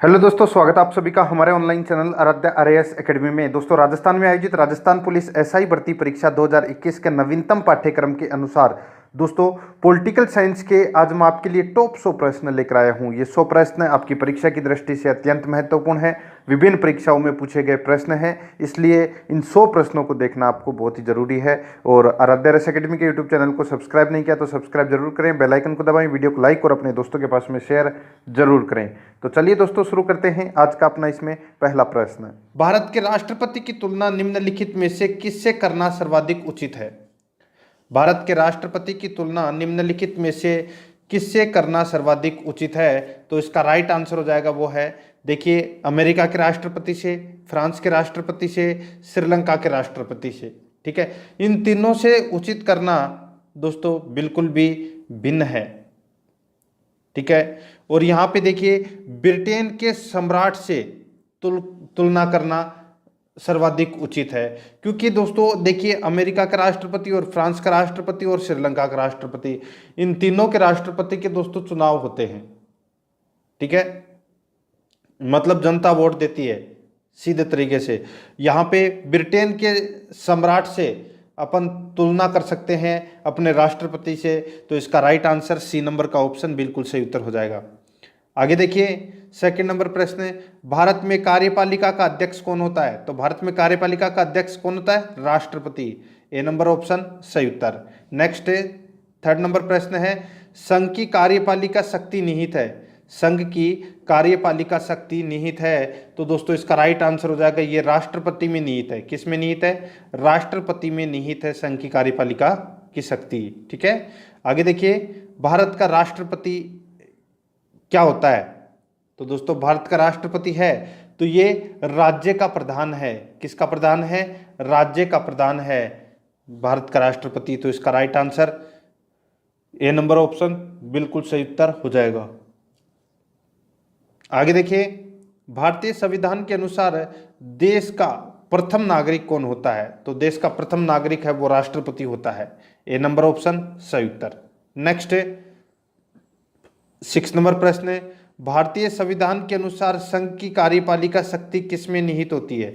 Hello दोस्तों, स्वागत है आप सभी का हमारे online channel Aaradhya RAS academy में। दोस्तों, राजस्थान में आयोजित राजस्थान पुलिस एसआई भर्ती परीक्षा 2021 के नवीनतम पाठ्यक्रम के अनुसार दोस्तों पॉलिटिकल साइंस के आज मैं आपके लिए टॉप 100 प्रश्न लेकर आया हूं। ये 100 प्रश्न आपकी परीक्षा की दृष्टि से अत्यंत महत्वपूर्ण है। विभिन्न परीक्षाओं में पूछे गए प्रश्न हैं, इसलिए इन 100 प्रश्नों को देखना आपको बहुत ही जरूरी है। और आराध्या आरएएस एकेडमी के यूट्यूब चैनल को सब्सक्राइब नहीं किया तो सब्सक्राइब जरूर करें, बेल आइकन को दबाएं, वीडियो को लाइक और अपने दोस्तों के पास में शेयर जरूर करें। तो चलिए दोस्तों, शुरू करते हैं आज का अपना इसमें पहला प्रश्न। भारत के राष्ट्रपति की तुलना निम्नलिखित में से किससे करना सर्वाधिक उचित है? भारत के राष्ट्रपति की तुलना निम्नलिखित में से किससे करना सर्वाधिक उचित है? तो इसका राइट आंसर हो जाएगा वो है, देखिए, अमेरिका के राष्ट्रपति से, फ्रांस के राष्ट्रपति से, श्रीलंका के राष्ट्रपति से। ठीक है, इन तीनों से उचित करना दोस्तों बिल्कुल भी भिन्न है। ठीक है, और यहां पे देखिए ब्रिटेन के सम्राट से तुलना करना सर्वाधिक उचित है, क्योंकि दोस्तों देखिए अमेरिका का राष्ट्रपति और फ्रांस का राष्ट्रपति और श्रीलंका का राष्ट्रपति, इन तीनों के राष्ट्रपति के दोस्तों चुनाव होते हैं। ठीक है, मतलब जनता वोट देती है सीधे तरीके से। यहाँ पे ब्रिटेन के सम्राट से अपन तुलना कर सकते हैं अपने राष्ट्रपति से, तो इसका राइट आंसर सी नंबर का ऑप्शन बिल्कुल सही उत्तर हो जाएगा। आगे देखिए, सेकंड नंबर प्रश्न है, भारत में कार्यपालिका का अध्यक्ष कौन होता है? तो भारत में कार्यपालिका का अध्यक्ष कौन होता है? राष्ट्रपति। ए नंबर ऑप्शन सही उत्तर। नेक्स्ट है, थर्ड नंबर प्रश्न है, संघ की कार्यपालिका शक्ति निहित है। संघ की कार्यपालिका शक्ति निहित है, तो दोस्तों इसका राइट आंसर हो जाएगा ये राष्ट्रपति में निहित है। किस में निहित है? राष्ट्रपति में निहित है संघ की कार्यपालिका की शक्ति। ठीक है, आगे देखिए, भारत का राष्ट्रपति क्या होता है? तो दोस्तों भारत का राष्ट्रपति है तो ये राज्य का प्रधान है। किसका प्रधान है? राज्य का प्रधान है भारत का राष्ट्रपति। तो इसका right answer A number option बिल्कुल सही उत्तर हो जाएगा। आगे देखिए, भारतीय संविधान के अनुसार देश का प्रथम नागरिक कौन होता है? तो देश का प्रथम नागरिक है वो राष्ट्रपति होता है। ए नंबर ऑप्शन सही उत्तर। नेक्स्ट 6 नंबर प्रश्न है, भारतीय संविधान के अनुसार संघ की कार्यपालिका शक्ति किस में निहित होती है?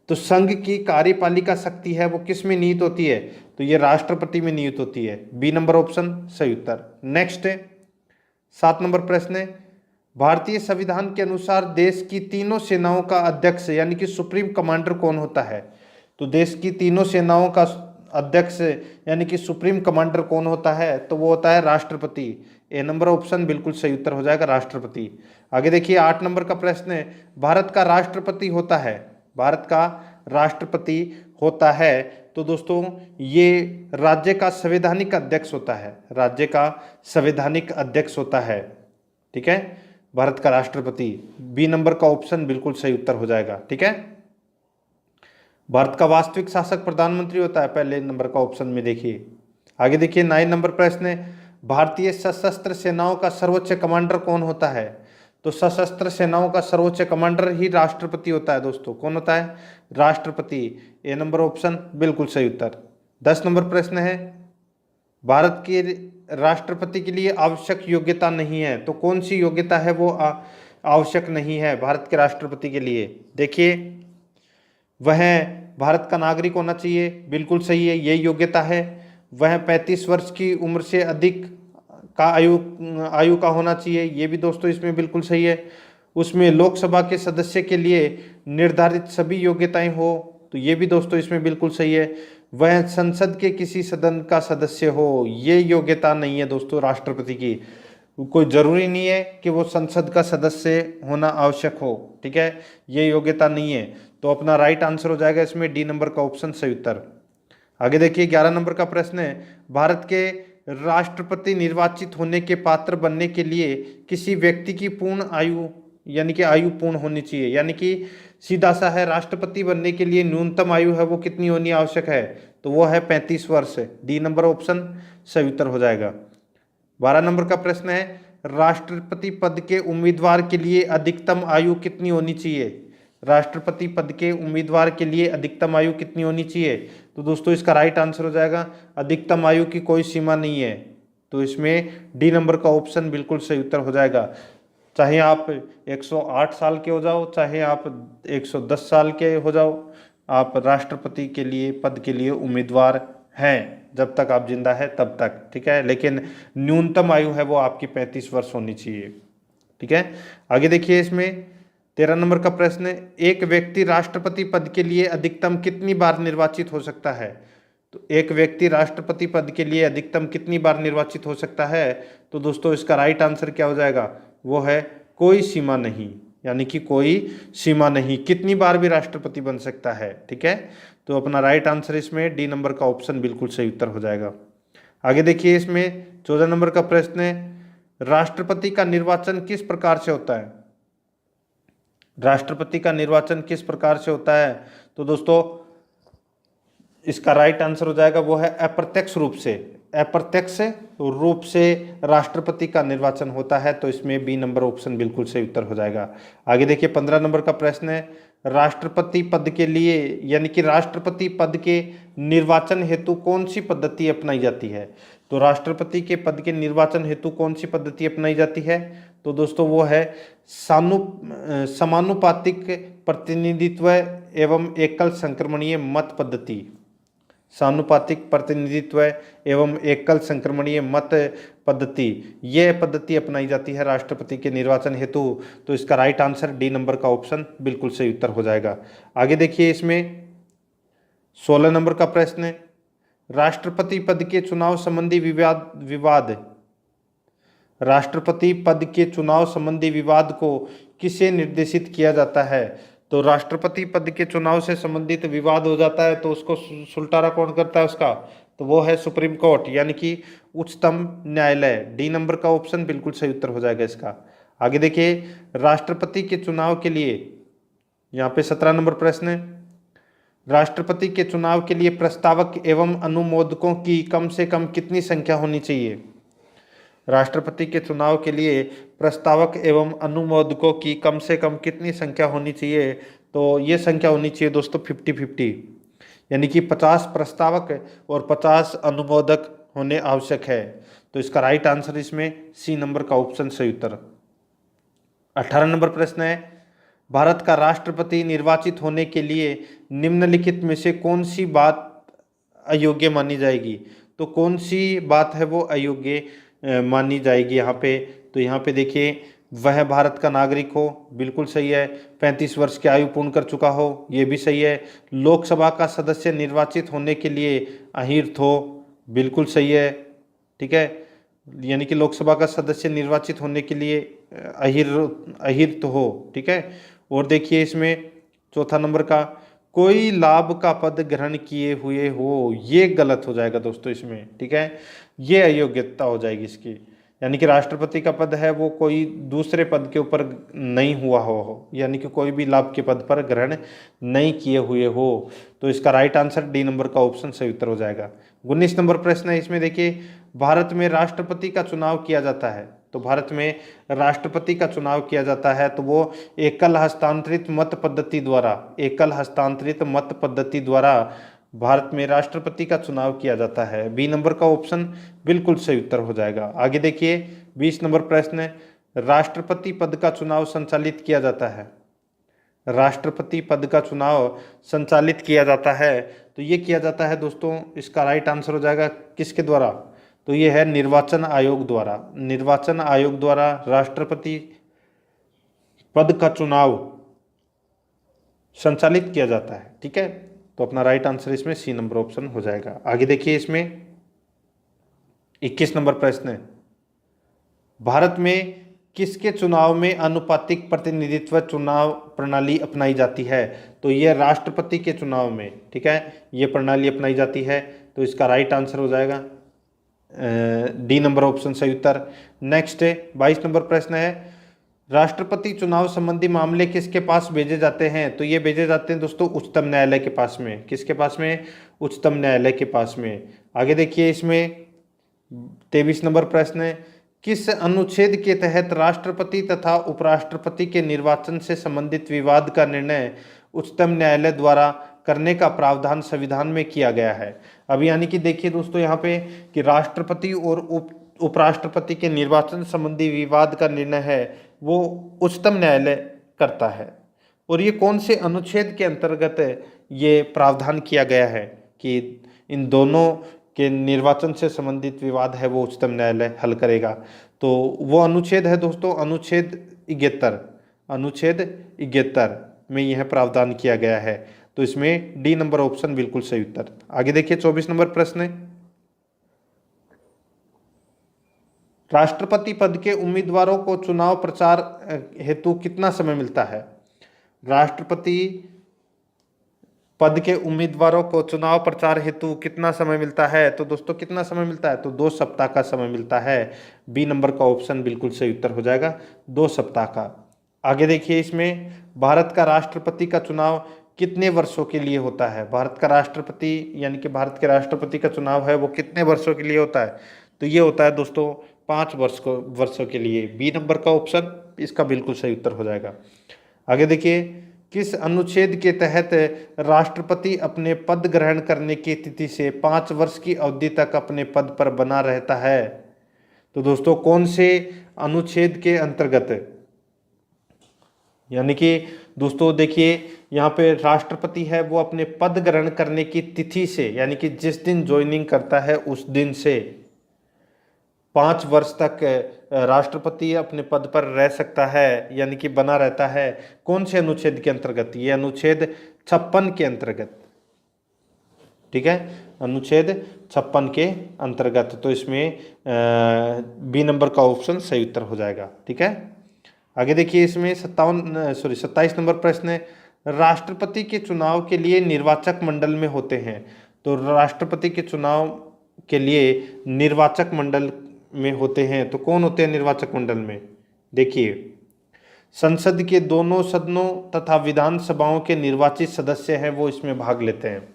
तो संघ की कार्यपालिका शक्ति है वो किस में निहित होती है? तो ये राष्ट्रपति में निहित होती है। बी नंबर ऑप्शन सही उत्तर। नेक्स्ट 7 नंबर प्रश्न है, भारतीय संविधान के अनुसार देश की तीनों सेनाओं का अध्यक्ष यानी कि सुप्रीम कमांडर कौन होता है? तो देश की तीनों सेनाओं का अध्यक्ष यानी कि सुप्रीम कमांडर कौन होता है? तो वो होता है राष्ट्रपति। ए नंबर ऑप्शन बिल्कुल सही उत्तर हो जाएगा, राष्ट्रपति। आगे देखिए, 8 नंबर का प्रश्न है, भारत का राष्ट्रपति होता है, भारत का राष्ट्रपति होता है, तो दोस्तों ये राज्य का संवैधानिक अध्यक्ष होता है, राज्य का संवैधानिक अध्यक्ष होता है। ठीक है, भारत का राष्ट्रपति। बी नंबर का ऑप्शन बिल्कुल सही उत्तर हो जाएगा। ठीक है, भारत का वास्तविक शासक प्रधानमंत्री होता है, पहले नंबर का ऑप्शन में देखिए। आगे देखिए, 9 नंबर प्रश्न है, भारतीय सशस्त्र सेनाओं का सर्वोच्च कमांडर कौन होता है? तो सशस्त्र सेनाओं का सर्वोच्च कमांडर ही राष्ट्रपति होता है दोस्तों। कौन होता है? राष्ट्रपति। ए नंबर ऑप्शन बिल्कुल सही उत्तर। 10 नंबर प्रश्न है, भारत के राष्ट्रपति के लिए आवश्यक योग्यता नहीं है, तो कौन सी योग्यता है वो आवश्यक नहीं है भारत के राष्ट्रपति के लिए? देखिए, वह भारत का नागरिक होना चाहिए, बिल्कुल सही है, ये योग्यता है। वह 35 वर्ष की उम्र से अधिक का आयु का होना चाहिए, ये भी दोस्तों इसमें बिल्कुल सही है। उसमें लोकसभा के सदस्य के लिए निर्धारित सभी योग्यताएं हो, तो ये भी दोस्तों इसमें बिल्कुल सही है। वह संसद के किसी सदन का सदस्य हो, ये योग्यता नहीं है दोस्तों राष्ट्रपति की। कोई जरूरी नहीं है कि वो संसद का सदस्य होना आवश्यक हो। ठीक है, ये योग्यता नहीं है, तो अपना राइट आंसर हो जाएगा इसमें डी नंबर का ऑप्शन सही उत्तर। आगे देखिए, 11 नंबर का प्रश्न है, भारत के राष्ट्रपति निर्वाचित होने के पात्र बनने के लिए किसी व्यक्ति की पूर्ण आयु यानी कि आयु पूर्ण होनी चाहिए, यानी कि सीधा सा है, राष्ट्रपति बनने के लिए न्यूनतम आयु है वो कितनी होनी आवश्यक है? तो वो है 35 वर्ष। डी नंबर ऑप्शन सही उत्तर हो जाएगा। 12 नंबर का प्रश्न है, राष्ट्रपति पद के उम्मीदवार के लिए अधिकतम आयु कितनी होनी चाहिए? राष्ट्रपति पद के उम्मीदवार के लिए अधिकतम आयु कितनी होनी चाहिए? तो दोस्तों इसका राइट आंसर हो जाएगा, अधिकतम आयु की कोई सीमा नहीं है, तो इसमें डी नंबर का ऑप्शन बिल्कुल सही उत्तर हो जाएगा। चाहे आप 108 साल के हो जाओ, चाहे आप 110 साल के हो जाओ, आप राष्ट्रपति के लिए पद के लिए उम्मीदवार हैं जब तक आप जिंदा है तब तक, ठीक है। लेकिन न्यूनतम आयु है वो आपकी 35 वर्ष होनी चाहिए, ठीक है। आगे देखिए, इसमें 13 नंबर का प्रश्न है, एक व्यक्ति राष्ट्रपति पद के लिए अधिकतम कितनी बार निर्वाचित हो सकता है। तो एक व्यक्ति राष्ट्रपति पद के लिए अधिकतम कितनी बार निर्वाचित हो सकता है। तो दोस्तों इसका राइट आंसर क्या हो जाएगा, वो है कोई सीमा नहीं, यानी कि कोई सीमा नहीं, कितनी बार भी राष्ट्रपति बन सकता है, ठीक है। तो अपना राइट आंसर इसमें डी नंबर का ऑप्शन बिल्कुल सही उत्तर हो जाएगा। आगे देखिए, इसमें 14 नंबर का प्रश्न है, राष्ट्रपति का निर्वाचन किस प्रकार से होता है। राष्ट्रपति का निर्वाचन किस प्रकार से होता है। तो दोस्तों इसका राइट आंसर हो जाएगा वो है अप्रत्यक्ष रूप से, अप्रत्यक्ष रूप से राष्ट्रपति का निर्वाचन होता है। तो इसमें बी नंबर ऑप्शन बिल्कुल सही उत्तर हो जाएगा। आगे देखिए, 15 नंबर का प्रश्न है, राष्ट्रपति पद के लिए यानी कि राष्ट्रपति पद के निर्वाचन हेतु कौन सी पद्धति अपनाई जाती है। तो राष्ट्रपति के पद के निर्वाचन हेतु कौन सी पद्धति अपनाई जाती है। तो दोस्तों वो है समानुपातिक प्रतिनिधित्व एवं एकल संक्रमणीय मत पद्धति। समानुपातिक प्रतिनिधित्व एवं एकल संक्रमणीय मत पद्धति, यह पद्धति अपनाई जाती है राष्ट्रपति के निर्वाचन हेतु। तो इसका राइट आंसर डी नंबर का ऑप्शन बिल्कुल सही उत्तर हो जाएगा। आगे देखिए, इसमें 16 नंबर का प्रश्न है, राष्ट्रपति पद के चुनाव संबंधी विवाद राष्ट्रपति पद के चुनाव संबंधी विवाद को किसे निर्देशित किया जाता है। तो राष्ट्रपति पद के चुनाव से संबंधित विवाद हो जाता है तो उसको सुलटारा कौन करता है उसका, तो वो है सुप्रीम कोर्ट, यानी कि उच्चतम न्यायालय। डी नंबर का ऑप्शन बिल्कुल सही उत्तर हो जाएगा इसका। आगे देखिए, राष्ट्रपति के चुनाव के लिए यहाँ पे 17 नंबर प्रश्न है, राष्ट्रपति के चुनाव के लिए प्रस्तावक एवं अनुमोदकों की कम से कम कितनी संख्या होनी चाहिए। राष्ट्रपति के चुनाव के लिए प्रस्तावक एवं अनुमोदकों की कम से कम कितनी संख्या होनी चाहिए। तो ये संख्या होनी चाहिए दोस्तों 50-50, यानी कि 50 प्रस्तावक और 50 अनुमोदक होने आवश्यक है। तो इसका राइट आंसर इसमें सी नंबर का ऑप्शन सही उत्तर। 18 नंबर प्रश्न है, भारत का राष्ट्रपति निर्वाचित होने के लिए निम्नलिखित में से कौन सी बात अयोग्य मानी जाएगी। तो कौन सी बात है वो अयोग्य मानी जाएगी यहाँ पे। तो यहाँ पे देखिए, वह भारत का नागरिक हो, बिल्कुल सही है। 35 वर्ष की आयु पूर्ण कर चुका हो, ये भी सही है। लोकसभा का सदस्य निर्वाचित होने के लिए अहिर्त हो, बिल्कुल सही है, ठीक है। यानी कि लोकसभा का सदस्य निर्वाचित होने के लिए अहिर्त हो, ठीक है। और देखिए, इसमें चौथा नंबर का, कोई लाभ का पद ग्रहण किए हुए हो, ये गलत हो जाएगा दोस्तों इसमें, ठीक है। ये अयोग्यता हो जाएगी इसकी, यानी कि राष्ट्रपति का पद है वो कोई दूसरे पद के ऊपर नहीं हुआ हो, यानी कि कोई भी लाभ के पद पर ग्रहण नहीं किए हुए हो। तो इसका राइट आंसर डी नंबर का ऑप्शन सही उत्तर हो जाएगा। 19 नंबर प्रश्न है, इसमें देखिए, भारत में राष्ट्रपति का चुनाव किया जाता है। तो भारत में राष्ट्रपति का चुनाव किया जाता है तो वो एकल हस्तांतरित मत पद्धति द्वारा, एकल हस्तांतरित मत पद्धति द्वारा भारत में राष्ट्रपति का चुनाव किया जाता है। बी नंबर का ऑप्शन बिल्कुल सही उत्तर हो जाएगा। आगे देखिए, 20 नंबर प्रश्न है, राष्ट्रपति पद का चुनाव संचालित किया जाता है। राष्ट्रपति पद का चुनाव संचालित किया जाता है तो ये किया जाता है दोस्तों, इसका राइट आंसर हो जाएगा किसके द्वारा। तो ये है निर्वाचन आयोग द्वारा। निर्वाचन आयोग द्वारा राष्ट्रपति पद का चुनाव संचालित किया जाता है, ठीक है। तो अपना राइट आंसर इसमें सी नंबर ऑप्शन हो जाएगा। आगे देखिए, इसमें 21 नंबर प्रश्न है, भारत में किसके चुनाव में अनुपातिक प्रतिनिधित्व चुनाव प्रणाली अपनाई जाती है। तो यह राष्ट्रपति के चुनाव में, ठीक है, ये प्रणाली अपनाई जाती है। तो इसका राइट आंसर हो जाएगा डी नंबर ऑप्शन सही उत्तर। नेक्स्ट 22 नंबर प्रश्न है, राष्ट्रपति चुनाव संबंधी मामले किसके पास भेजे जाते हैं। तो ये भेजे जाते हैं दोस्तों उच्चतम न्यायालय के पास में। किसके पास में, उच्चतम न्यायालय के पास में। आगे देखिए, इसमें 23 नंबर प्रश्न है, किस अनुच्छेद के तहत राष्ट्रपति तथा उपराष्ट्रपति के निर्वाचन से संबंधित विवाद का निर्णय उच्चतम न्यायालय द्वारा करने का प्रावधान संविधान में किया गया है। अब यानी कि देखिए दोस्तों यहाँ पे कि राष्ट्रपति और उपराष्ट्रपति के निर्वाचन संबंधी विवाद का निर्णय है वो उच्चतम न्यायालय करता है। और ये कौन से अनुच्छेद के अंतर्गत ये प्रावधान किया गया है कि इन दोनों के निर्वाचन से संबंधित विवाद है वो उच्चतम न्यायालय हल करेगा? तो वो अनुच्छेद है दोस्तों अनुच्छेद 71। अनुच्छेद 71 में यह प्रावधान किया गया है। तो इसमें डी नंबर ऑप्शन बिल्कुल सही उत्तर। आगे देखिए 24 नंबर प्रश्न है, राष्ट्रपति पद के उम्मीदवारों को चुनाव प्रचार हेतु कितना समय मिलता है? राष्ट्रपति पद के उम्मीदवारों को चुनाव प्रचार हेतु कितना समय मिलता है? तो दोस्तों कितना समय मिलता है? तो 2 सप्ताह का समय मिलता है। बी नंबर का ऑप्शन बिल्कुल सही उत्तर हो जाएगा, 2 सप्ताह का। आगे देखिए इसमें, भारत का राष्ट्रपति का चुनाव कितने वर्षों के लिए होता है? भारत का राष्ट्रपति यानी कि भारत के राष्ट्रपति का चुनाव है वो कितने वर्षों के लिए होता है? तो ये होता है दोस्तों 5 वर्षों के लिए। बी नंबर का ऑप्शन इसका बिल्कुल सही उत्तर हो जाएगा। आगे देखिए, किस अनुच्छेद के तहत राष्ट्रपति अपने पद ग्रहण करने की तिथि से 5 वर्ष की अवधि तक अपने पद पर बना रहता है? तो दोस्तों कौन से अनुच्छेद के अंतर्गत? यानी कि दोस्तों देखिए यहाँ पे राष्ट्रपति है वो अपने पद ग्रहण करने की तिथि से यानी कि जिस दिन ज्वाइनिंग करता है उस दिन से 5 वर्ष तक राष्ट्रपति अपने पद पर रह सकता है यानी कि बना रहता है। कौन से अनुच्छेद के अंतर्गत? ये अनुच्छेद 56 के अंतर्गत। ठीक है, अनुच्छेद 56 के अंतर्गत। तो इसमें बी नंबर का ऑप्शन सही उत्तर हो जाएगा। ठीक है, आगे देखिए इसमें 27 नंबर प्रश्न है, राष्ट्रपति के चुनाव के लिए निर्वाचक मंडल में होते हैं। तो राष्ट्रपति के चुनाव के लिए निर्वाचक मंडल में होते हैं तो कौन होते हैं निर्वाचक मंडल में? देखिए, संसद के दोनों सदनों तथा विधानसभाओं के निर्वाचित सदस्य हैं वो इसमें भाग लेते हैं।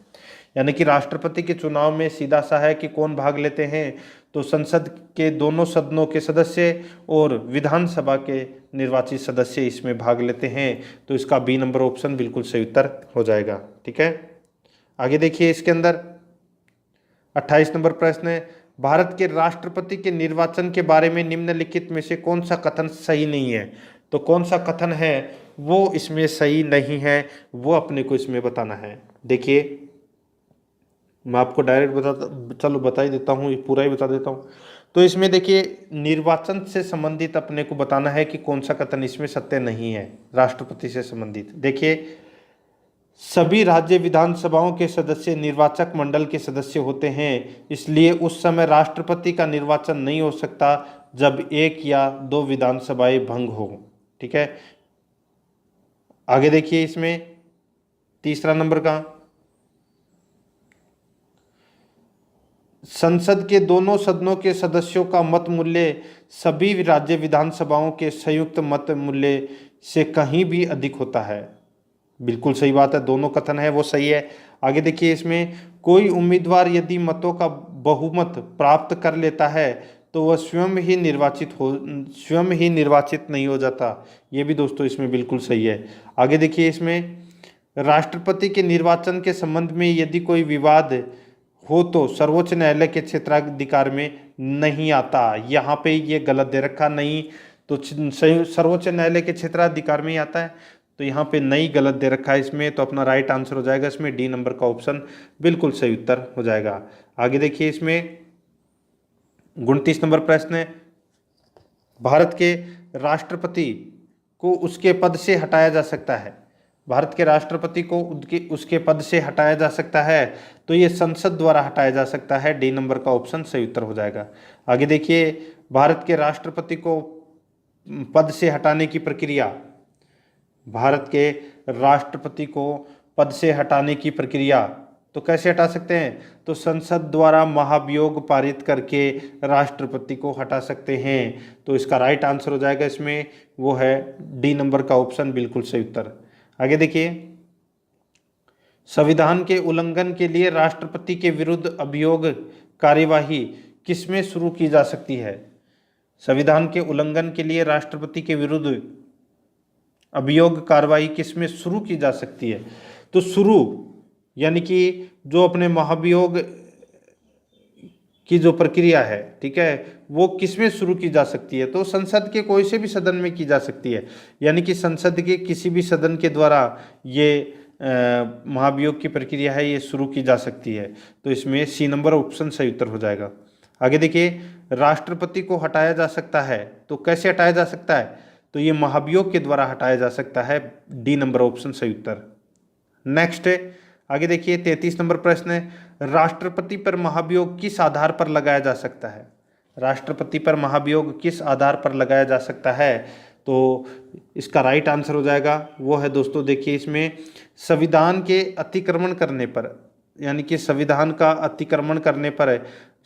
यानी कि राष्ट्रपति के चुनाव में सीधा सा है कि कौन भाग लेते हैं? तो संसद के दोनों सदनों के सदस्य और विधानसभा के निर्वाचित सदस्य इसमें भाग लेते हैं। तो इसका बी नंबर ऑप्शन बिल्कुल सही उत्तर हो जाएगा। ठीक है, आगे देखिए इसके अंदर 28 नंबर प्रश्न है, भारत के राष्ट्रपति के निर्वाचन के बारे में निम्नलिखित में से कौन सा कथन सही नहीं है? तो कौन सा कथन है वो इसमें सही नहीं है वो अपने को इसमें बताना है। देखिए मैं आपको डायरेक्ट बता ही देता हूँ, पूरा ही बता देता हूँ। तो इसमें देखिए निर्वाचन से संबंधित अपने को बताना है कि कौन सा कथन इसमें सत्य नहीं है राष्ट्रपति से संबंधित। देखिए, सभी राज्य विधानसभाओं के सदस्य निर्वाचक मंडल के सदस्य होते हैं, इसलिए उस समय राष्ट्रपति का निर्वाचन नहीं हो सकता जब 1 या 2 विधानसभाएं भंग हो। ठीक है, आगे देखिए इसमें तीसरा नंबर का, संसद के दोनों सदनों के सदस्यों का मत मूल्य सभी राज्य विधानसभाओं के संयुक्त मत मूल्य से कहीं भी अधिक होता है। बिल्कुल सही बात है, दोनों कथन है वो सही है। आगे देखिए इसमें, कोई उम्मीदवार यदि मतों का बहुमत प्राप्त कर लेता है तो वह स्वयं ही निर्वाचित नहीं हो जाता। ये भी दोस्तों इसमें बिल्कुल सही है। आगे देखिए इसमें, राष्ट्रपति के निर्वाचन के संबंध में यदि कोई विवाद हो तो सर्वोच्च न्यायालय के क्षेत्राधिकार में नहीं आता। यहाँ पे ये गलत दे रखा, नहीं तो सर्वोच्च न्यायालय के क्षेत्राधिकार में ही आता है। तो यहाँ पे नहीं गलत दे रखा है इसमें, तो अपना राइट आंसर हो जाएगा इसमें डी नंबर का ऑप्शन बिल्कुल सही उत्तर हो जाएगा। आगे देखिए इसमें 29 नंबर प्रश्न है, भारत के राष्ट्रपति को उसके पद से हटाया जा सकता है। भारत के राष्ट्रपति को उसके पद से हटाया जा सकता है तो ये संसद द्वारा हटाया जा सकता है। डी नंबर का ऑप्शन सही उत्तर हो जाएगा। आगे देखिए, भारत के राष्ट्रपति को पद से हटाने की प्रक्रिया, भारत के राष्ट्रपति को पद से हटाने की प्रक्रिया तो कैसे हटा सकते हैं? तो संसद द्वारा महाभियोग पारित करके राष्ट्रपति को हटा सकते हैं। तो इसका राइट आंसर हो जाएगा इसमें वो है डी नंबर का ऑप्शन बिल्कुल सही उत्तर। आगे देखिए, संविधान के उल्लंघन के लिए राष्ट्रपति के विरुद्ध अभियोग कार्यवाही किसमें शुरू की जा सकती है? संविधान के उल्लंघन के लिए राष्ट्रपति के विरुद्ध अभियोग कार्रवाई किसमें शुरू की जा सकती है? तो शुरू यानी कि जो अपने महाभियोग की जो प्रक्रिया है, ठीक है, वो किसमें शुरू की जा सकती है? तो संसद के कोई से भी सदन में की जा सकती है, यानी कि संसद के किसी भी सदन के द्वारा ये महाभियोग की प्रक्रिया है ये शुरू की जा सकती है। तो इसमें सी नंबर ऑप्शन सही उत्तर हो जाएगा। आगे देखिए, राष्ट्रपति को हटाया जा सकता है, तो कैसे हटाया जा सकता है? तो ये महाभियोग के द्वारा हटाया जा सकता है, डी नंबर ऑप्शन सही उत्तर। नेक्स्ट आगे देखिए 33 नंबर प्रश्न है, राष्ट्रपति पर महाभियोग किस आधार पर लगाया जा सकता है? राष्ट्रपति पर महाभियोग किस आधार पर लगाया जा सकता है? तो इसका राइट आंसर हो जाएगा वो है दोस्तों, देखिए इसमें संविधान के अतिक्रमण करने पर, यानी कि संविधान का अतिक्रमण करने पर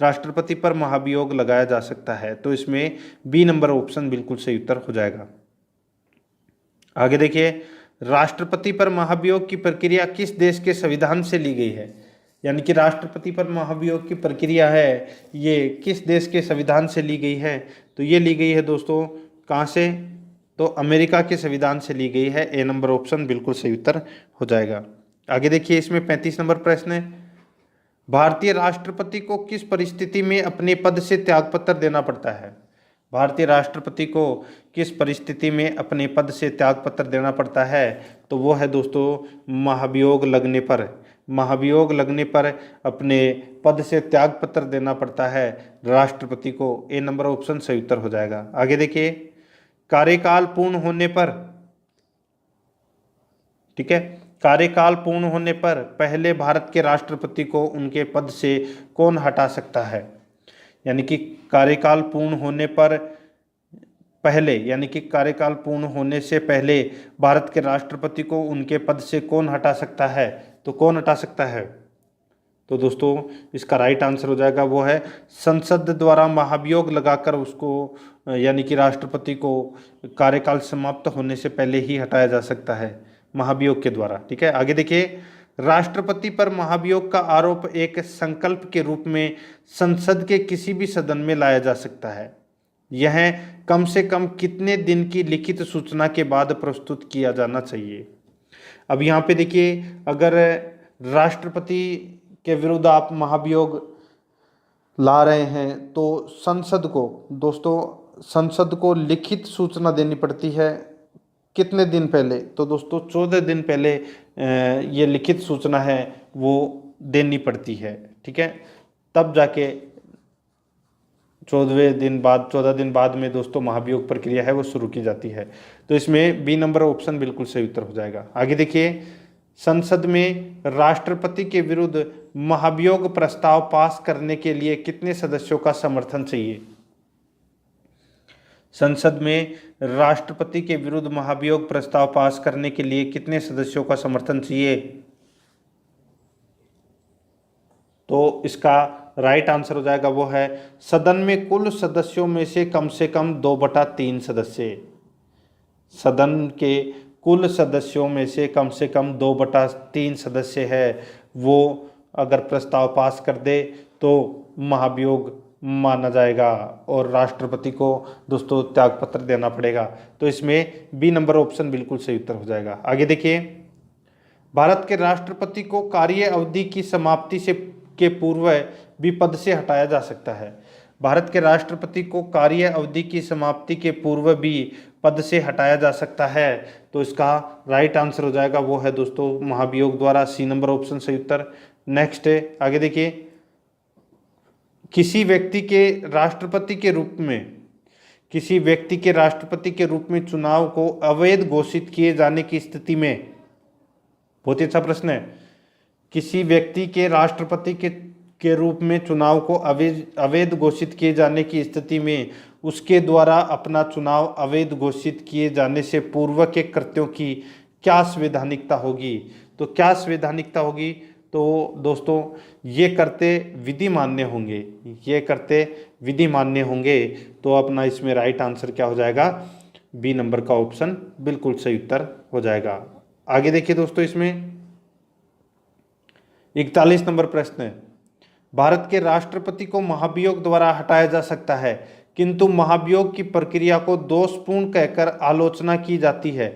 राष्ट्रपति पर महाभियोग लगाया जा सकता है। तो इसमें बी नंबर ऑप्शन बिल्कुल सही उत्तर हो जाएगा। आगे देखिए, राष्ट्रपति पर महाभियोग की प्रक्रिया किस देश के संविधान से ली गई है? यानी कि राष्ट्रपति पर महाभियोग की प्रक्रिया है ये किस देश के संविधान से ली गई है? तो ये ली गई है दोस्तों कहाँ से? तो अमेरिका के संविधान से ली गई है। ए नंबर ऑप्शन बिल्कुल सही उत्तर हो जाएगा। आगे देखिए, इसमें 35 नंबर प्रश्न है, भारतीय राष्ट्रपति को किस परिस्थिति में अपने पद से त्यागपत्र देना पड़ता है? भारतीय राष्ट्रपति को किस परिस्थिति में अपने पद से त्यागपत्र देना पड़ता है? तो वो है दोस्तों महाभियोग लगने पर। महाभियोग लगने पर अपने पद से त्यागपत्र देना पड़ता है राष्ट्रपति को। ए नंबर ऑप्शन सही उत्तर हो जाएगा। आगे देखिए, कार्यकाल पूर्ण होने पर, ठीक है, कार्यकाल पूर्ण होने पर पहले भारत के राष्ट्रपति को उनके पद से कौन हटा सकता है? यानी कि कार्यकाल पूर्ण होने पर पहले, यानी कि कार्यकाल पूर्ण होने से पहले भारत के राष्ट्रपति को उनके पद से कौन हटा सकता है? तो कौन हटा सकता है? तो दोस्तों इसका राइट आंसर हो जाएगा वो है संसद द्वारा महाभियोग लगाकर उसको, यानी कि राष्ट्रपति को कार्यकाल समाप्त होने से पहले ही हटाया जा सकता है महाभियोग के द्वारा। ठीक है, आगे देखिए, राष्ट्रपति पर महाभियोग का आरोप एक संकल्प के रूप में संसद के किसी भी सदन में लाया जा सकता है। यह कम से कम कितने दिन की लिखित सूचना के बाद प्रस्तुत किया जाना चाहिए? अब यहाँ पे देखिए, अगर राष्ट्रपति के विरुद्ध आप महाभियोग ला रहे हैं तो संसद को, दोस्तों संसद को लिखित सूचना देनी पड़ती है कितने दिन पहले? तो दोस्तों 14 दिन पहले ये लिखित सूचना है वो देनी पड़ती है। ठीक है, तब जाके 14 दिन बाद में दोस्तों महाभियोग प्रक्रिया है वो शुरू की जाती है। तो इसमें बी नंबर ऑप्शन बिल्कुल सही उत्तर हो जाएगा। आगे देखिए, संसद में राष्ट्रपति के विरुद्ध महाभियोग प्रस्ताव पास करने के लिए कितने सदस्यों का समर्थन चाहिए? संसद में राष्ट्रपति के विरुद्ध महाभियोग प्रस्ताव पास करने के लिए कितने सदस्यों का समर्थन चाहिए? तो इसका राइट आंसर हो जाएगा वो है सदन में कुल सदस्यों में से कम 2/3 सदस्य। सदन के कुल सदस्यों में से कम 2/3 सदस्य है वो अगर प्रस्ताव पास कर दे तो महाभियोग माना जाएगा और राष्ट्रपति को दोस्तों त्यागपत्र देना पड़ेगा। तो इसमें बी नंबर ऑप्शन बिल्कुल सही उत्तर हो जाएगा। आगे देखिए, भारत के राष्ट्रपति को कार्य अवधि की समाप्ति से के पूर्व भी पद से हटाया जा सकता है। भारत के राष्ट्रपति को कार्य अवधि की समाप्ति के पूर्व भी पद से हटाया जा सकता है। तो इसका राइट आंसर हो जाएगा वो है दोस्तों महाभियोग द्वारा। सी नंबर ऑप्शन सही उत्तर। नेक्स्ट है, आगे देखिए, किसी व्यक्ति के राष्ट्रपति के रूप में चुनाव को अवैध घोषित किए जाने की स्थिति में, बहुत ही अच्छा प्रश्न है, किसी व्यक्ति के राष्ट्रपति के रूप में चुनाव को अवैध घोषित किए जाने की स्थिति में उसके द्वारा अपना चुनाव अवैध घोषित किए जाने से पूर्व के कृत्यों की क्या संवैधानिकता होगी? तो क्या संवैधानिकता होगी? तो दोस्तों ये करते विधि मान्य होंगे। तो अपना इसमें राइट आंसर क्या हो जाएगा? बी नंबर का ऑप्शन बिल्कुल सही उत्तर हो जाएगा। आगे देखिए दोस्तों, इसमें 41 नंबर प्रश्न है, भारत के राष्ट्रपति को महाभियोग द्वारा हटाया जा सकता है किंतु महाभियोग की प्रक्रिया को दोषपूर्ण कहकर आलोचना की जाती है।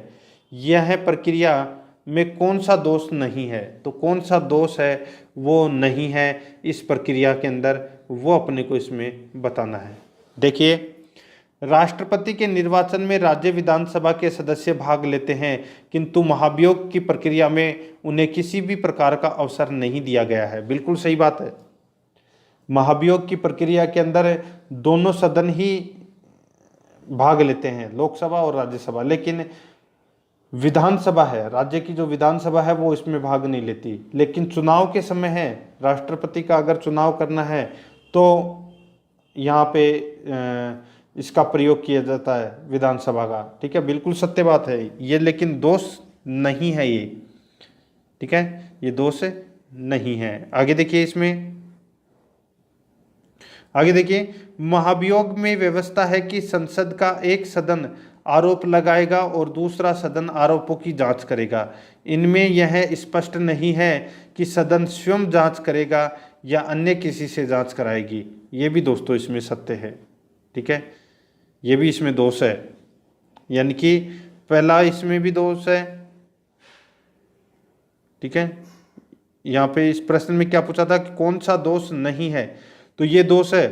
यह प्रक्रिया में कौन सा दोष नहीं है? तो कौन सा दोष है वो नहीं है इस प्रक्रिया के अंदर? वो अपने को इसमें बताना है। देखिए, राष्ट्रपति के निर्वाचन में राज्य विधानसभा के सदस्य भाग लेते हैं, किंतु महाभियोग की प्रक्रिया में उन्हें किसी भी प्रकार का अवसर नहीं दिया गया है। बिल्कुल सही बात है। महाभियोग की प्रक्रिया के अंदर दोनों सदन ही भाग लेते हैं, लोकसभा और राज्यसभा, लेकिन विधानसभा है, राज्य की जो विधानसभा है वो इसमें भाग नहीं लेती। लेकिन चुनाव के समय है, राष्ट्रपति का अगर चुनाव करना है तो यहाँ पे इसका प्रयोग किया जाता है, विधानसभा का। ठीक है, बिल्कुल सत्य बात है ये, लेकिन दोष नहीं है ये। ठीक है, ये दोष नहीं है। आगे देखिए, इसमें आगे देखिए, महाभियोग में व्यवस्था है कि संसद का एक सदन आरोप लगाएगा और दूसरा सदन आरोपों की जांच करेगा। इनमें यह स्पष्ट नहीं है कि सदन स्वयं जांच करेगा या अन्य किसी से जांच कराएगी। ये भी दोस्तों इसमें सत्य है। ठीक है, ये भी इसमें दोष है, यानी कि पहला इसमें भी दोष है। ठीक है, यहाँ पे इस प्रश्न में क्या पूछा था कि कौन सा दोष नहीं है, तो ये दोष है।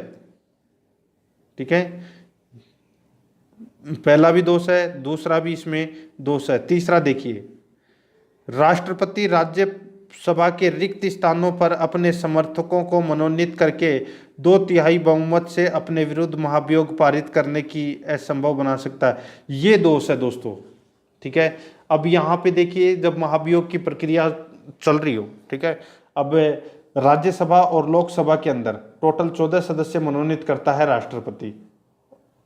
ठीक है, पहला भी दोष है, दूसरा भी इसमें दोष है। तीसरा देखिए, राष्ट्रपति राज्यसभा के रिक्त स्थानों पर अपने समर्थकों को मनोनीत करके 2/3 बहुमत से अपने विरुद्ध महाभियोग पारित करने की असंभव बना सकता है। ये दोष है दोस्तों। ठीक है, अब यहाँ पे देखिए, जब महाभियोग की प्रक्रिया चल रही हो, ठीक है, अब राज्यसभा और लोकसभा के अंदर टोटल 14 सदस्य मनोनीत करता है राष्ट्रपति।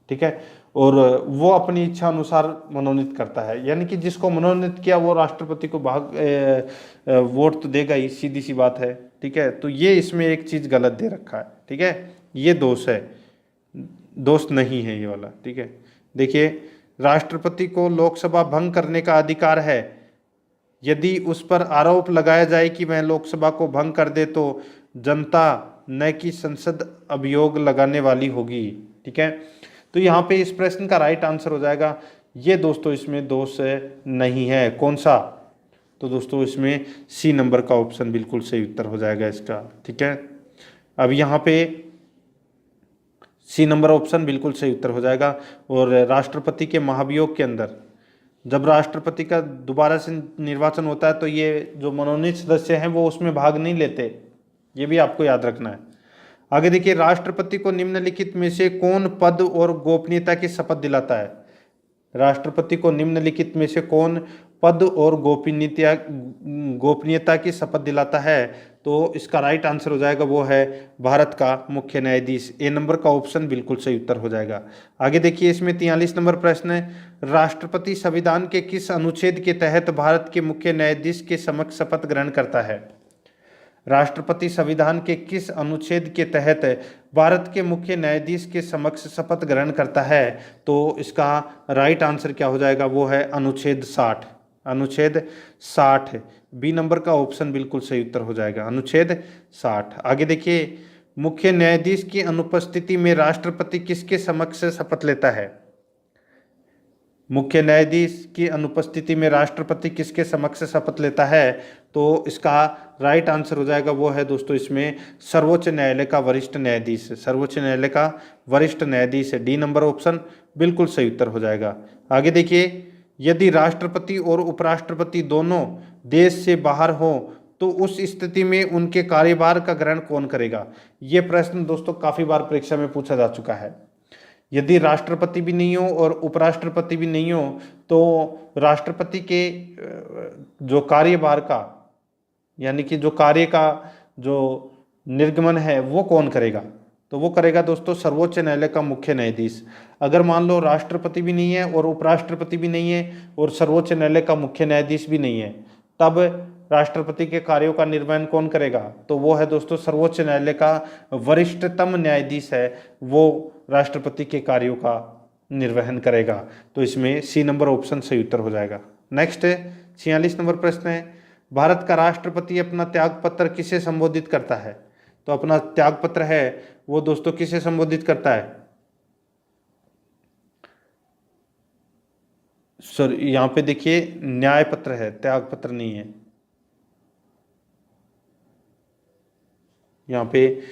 ठीक है, और वो अपनी इच्छा अनुसार मनोनीत करता है, यानी कि जिसको मनोनीत किया वो राष्ट्रपति को वोट तो देगा ही, सीधी सी बात है। ठीक है, तो ये इसमें एक चीज गलत दे रखा है। ठीक है, ये दोष है, दोष नहीं है ये वाला। ठीक है, देखिए, राष्ट्रपति को लोकसभा भंग करने का अधिकार है यदि उस पर आरोप लगाया जाए कि वह लोकसभा को भंग कर दे, तो जनता न कि संसद अभियोग लगाने वाली होगी। ठीक है, तो यहाँ पे इस प्रश्न का राइट आंसर हो जाएगा, ये दोस्तों इसमें दोष नहीं है। कौन सा? तो दोस्तों इसमें सी नंबर का ऑप्शन बिल्कुल सही उत्तर हो जाएगा इसका। ठीक है, अब यहाँ पे सी नंबर ऑप्शन बिल्कुल सही उत्तर हो जाएगा। और राष्ट्रपति के महाभियोग के अंदर जब राष्ट्रपति का दोबारा से निर्वाचन होता है तो ये जो मनोनीत सदस्य हैं वो उसमें भाग नहीं लेते, ये भी आपको याद रखना है। आगे देखिए, राष्ट्रपति को निम्नलिखित में से कौन पद और गोपनीयता की शपथ दिलाता है? राष्ट्रपति को निम्नलिखित में से कौन पद और गोपनीयता की शपथ दिलाता है? तो इसका राइट आंसर हो जाएगा वो है भारत का मुख्य न्यायाधीश। ए नंबर का ऑप्शन बिल्कुल सही उत्तर हो जाएगा। आगे देखिए, इसमें 43 नंबर प्रश्न है, राष्ट्रपति संविधान के किस अनुच्छेद के तहत भारत के मुख्य न्यायाधीश के समक्ष शपथ ग्रहण करता है? राष्ट्रपति संविधान के किस अनुच्छेद के तहत भारत के मुख्य न्यायाधीश के समक्ष शपथ ग्रहण करता है? तो इसका राइट आंसर क्या हो जाएगा? वो है अनुच्छेद 60। अनुच्छेद 60, बी नंबर का ऑप्शन बिल्कुल सही उत्तर हो जाएगा, अनुच्छेद 60। आगे देखिए, मुख्य न्यायाधीश की अनुपस्थिति में राष्ट्रपति किसके समक्ष शपथ लेता है? मुख्य न्यायाधीश की अनुपस्थिति में राष्ट्रपति किसके समक्ष शपथ लेता है? तो इसका राइट आंसर हो जाएगा वो है दोस्तों इसमें सर्वोच्च न्यायालय का वरिष्ठ न्यायाधीश। सर्वोच्च न्यायालय का वरिष्ठ न्यायाधीश है, डी नंबर ऑप्शन बिल्कुल सही उत्तर हो जाएगा। आगे देखिए, यदि राष्ट्रपति और उपराष्ट्रपति दोनों देश से बाहर हो तो उस स्थिति में उनके कार्यभार का ग्रहण कौन करेगा? ये प्रश्न दोस्तों काफी बार परीक्षा में पूछा जा चुका है। यदि राष्ट्रपति भी नहीं हो और उपराष्ट्रपति भी नहीं हो तो राष्ट्रपति के जो कार्यभार का, यानी कि जो कार्य का जो निर्गमन है वो कौन करेगा? तो वो करेगा दोस्तों सर्वोच्च न्यायालय का मुख्य न्यायाधीश। अगर मान लो राष्ट्रपति भी नहीं है और उपराष्ट्रपति भी नहीं है और सर्वोच्च न्यायालय का मुख्य न्यायाधीश भी नहीं है, तब राष्ट्रपति के कार्यों का निर्वहन कौन करेगा? तो वो है दोस्तों सर्वोच्च न्यायालय का वरिष्ठतम न्यायाधीश है, वो राष्ट्रपति के कार्यों का निर्वहन करेगा। तो इसमें सी नंबर ऑप्शन सही उत्तर हो जाएगा। नेक्स्ट 46 नंबर प्रश्न है, भारत का राष्ट्रपति अपना त्याग पत्र किसे संबोधित करता है? तो अपना त्याग पत्र है वो दोस्तों किसे संबोधित करता है? सर यहाँ पे देखिए न्याय पत्र है, त्याग पत्र नहीं है। यहाँ पे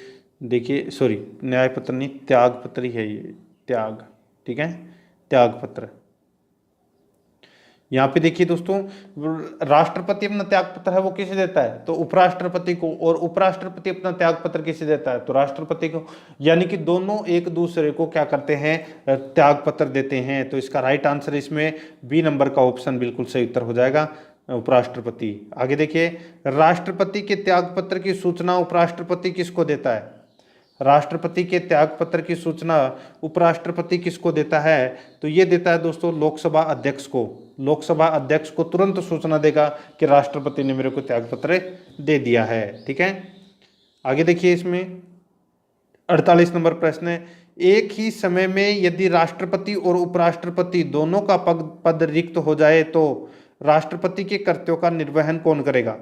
देखिए सॉरी, न्याय पत्र नहीं, त्याग पत्र ही है ये, त्याग, ठीक है, त्याग पत्र। यहाँ पे देखिए दोस्तों, राष्ट्रपति अपना त्याग पत्र है वो किसे देता है, तो उपराष्ट्रपति को, और उपराष्ट्रपति अपना त्याग पत्र किसे देता है, तो राष्ट्रपति को। यानी कि दोनों एक दूसरे को क्या करते हैं, त्याग पत्र देते हैं। तो इसका राइट आंसर इसमें बी नंबर का ऑप्शन बिल्कुल सही उत्तर हो जाएगा, उपराष्ट्रपति। आगे देखिए, राष्ट्रपति के त्याग पत्र की सूचना उपराष्ट्रपति किसको देता है, राष्ट्रपति के त्याग पत्र की सूचना उपराष्ट्रपति किसको देता है, तो ये देता है दोस्तों लोकसभा अध्यक्ष को। लोकसभा अध्यक्ष को तुरंत सूचना देगा कि राष्ट्रपति ने मेरे को त्याग पत्र दे दिया है, ठीक है। आगे देखिए, इसमें 48 नंबर प्रश्न है, एक ही समय में यदि राष्ट्रपति और उपराष्ट्रपति दोनों का पद रिक्त हो जाए तो राष्ट्रपति के कर्तव्यों का निर्वहन कौन करेगा।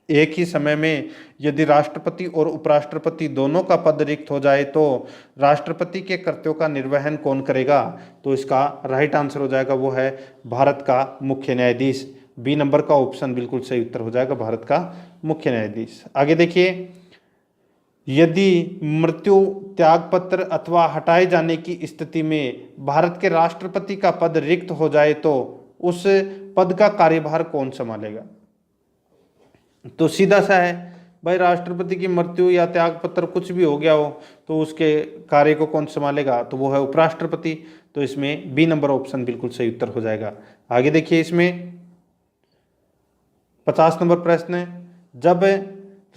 एक ही समय में यदि राष्ट्रपति और उपराष्ट्रपति दोनों का पद रिक्त हो जाए तो राष्ट्रपति के कर्तव्यों का निर्वहन कौन करेगा, तो इसका राइट आंसर हो जाएगा वो है भारत का मुख्य न्यायाधीश। बी नंबर का ऑप्शन बिल्कुल सही उत्तर हो जाएगा, भारत का मुख्य न्यायाधीश। आगे देखिए, यदि मृत्यु, त्याग पत्र अथवा हटाए जाने की स्थिति में भारत के राष्ट्रपति का पद रिक्त हो जाए तो उस पद का कार्यभार कौन संभालेगा। तो सीधा सा है भाई, राष्ट्रपति की मृत्यु या त्याग पत्र कुछ भी हो गया हो तो उसके कार्य को कौन संभालेगा, तो वो है उपराष्ट्रपति। तो इसमें बी नंबर ऑप्शन बिल्कुल सही उत्तर हो जाएगा। आगे देखिए, इसमें 50 नंबर प्रश्न है, जब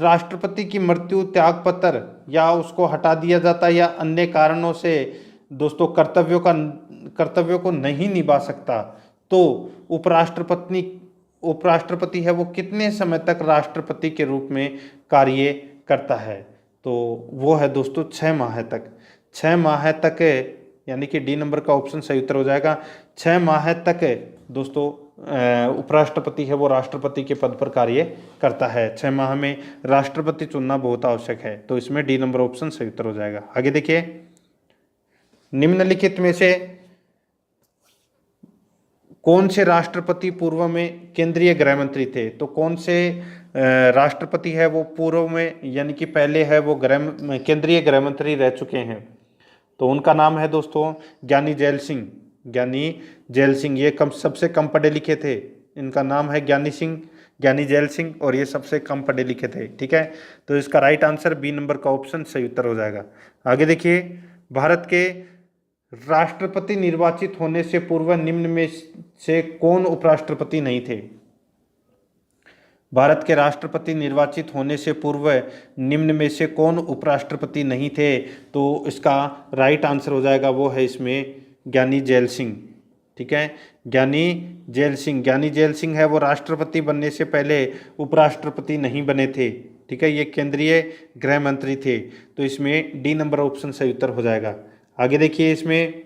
राष्ट्रपति की मृत्यु, त्याग पत्र या उसको हटा दिया जाता है या अन्य कारणों से दोस्तों कर्तव्यों को नहीं निभा सकता तो उपराष्ट्रपति है वो कितने समय तक राष्ट्रपति के रूप में कार्य करता है, तो वो है दोस्तों 6 माह तक। 6 माह तक, यानी कि डी नंबर का ऑप्शन सही उत्तर हो जाएगा। 6 माह तक दोस्तों उपराष्ट्रपति है वो राष्ट्रपति के पद पर कार्य करता है। 6 माह में राष्ट्रपति चुनना बहुत आवश्यक है, तो इसमें डी नंबर ऑप्शन सही उत्तर हो जाएगा। आगे देखिए, निम्नलिखित में से कौन से राष्ट्रपति पूर्व में केंद्रीय गृह मंत्री थे, तो कौन से राष्ट्रपति है वो पूर्व में, यानी कि पहले है वो केंद्रीय गृह मंत्री रह चुके हैं, तो उनका नाम है दोस्तों ज्ञानी जैल सिंह। ज्ञानी जैल सिंह, ये सबसे कम पढ़े लिखे थे, इनका नाम है ज्ञानी जैल सिंह, और ये सबसे कम पढ़े लिखे थे, ठीक है। तो इसका राइट आंसर बी नंबर का ऑप्शन सही उत्तर हो जाएगा। आगे देखिए, भारत के राष्ट्रपति निर्वाचित होने से पूर्व निम्न में से कौन उपराष्ट्रपति नहीं थे। भारत के राष्ट्रपति निर्वाचित होने से पूर्व निम्न में से कौन उपराष्ट्रपति नहीं थे, तो इसका राइट आंसर हो जाएगा वो है इसमें ज्ञानी जैल सिंह, ठीक है। ज्ञानी जैल सिंह है वो राष्ट्रपति बनने से पहले उपराष्ट्रपति नहीं बने थे, ठीक है। ये केंद्रीय गृह मंत्री थे, तो इसमें डी नंबर ऑप्शन सही उत्तर हो जाएगा। आगे देखिए, इसमें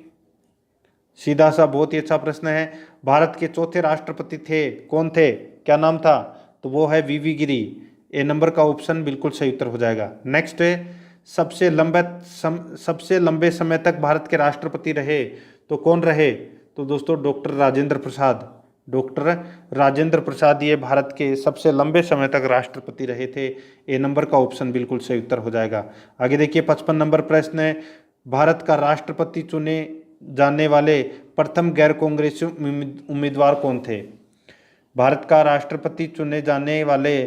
सीधा सा बहुत ही अच्छा प्रश्न है, भारत के चौथे राष्ट्रपति थे, कौन थे, क्या नाम था, तो वो है वीवी गिरी। ए नंबर का ऑप्शन बिल्कुल सही उत्तर हो जाएगा। नेक्स्ट है, सबसे लंबे समय तक भारत के राष्ट्रपति रहे, तो कौन रहे, तो दोस्तों डॉक्टर राजेंद्र प्रसाद ये भारत के सबसे लंबे समय तक राष्ट्रपति रहे थे। ए नंबर का ऑप्शन बिल्कुल सही उत्तर हो जाएगा। आगे देखिए, 55 नंबर प्रश्न है, भारत का राष्ट्रपति चुने जाने वाले प्रथम गैर कांग्रेसी उम्मीदवार कौन थे। भारत का राष्ट्रपति चुने जाने वाले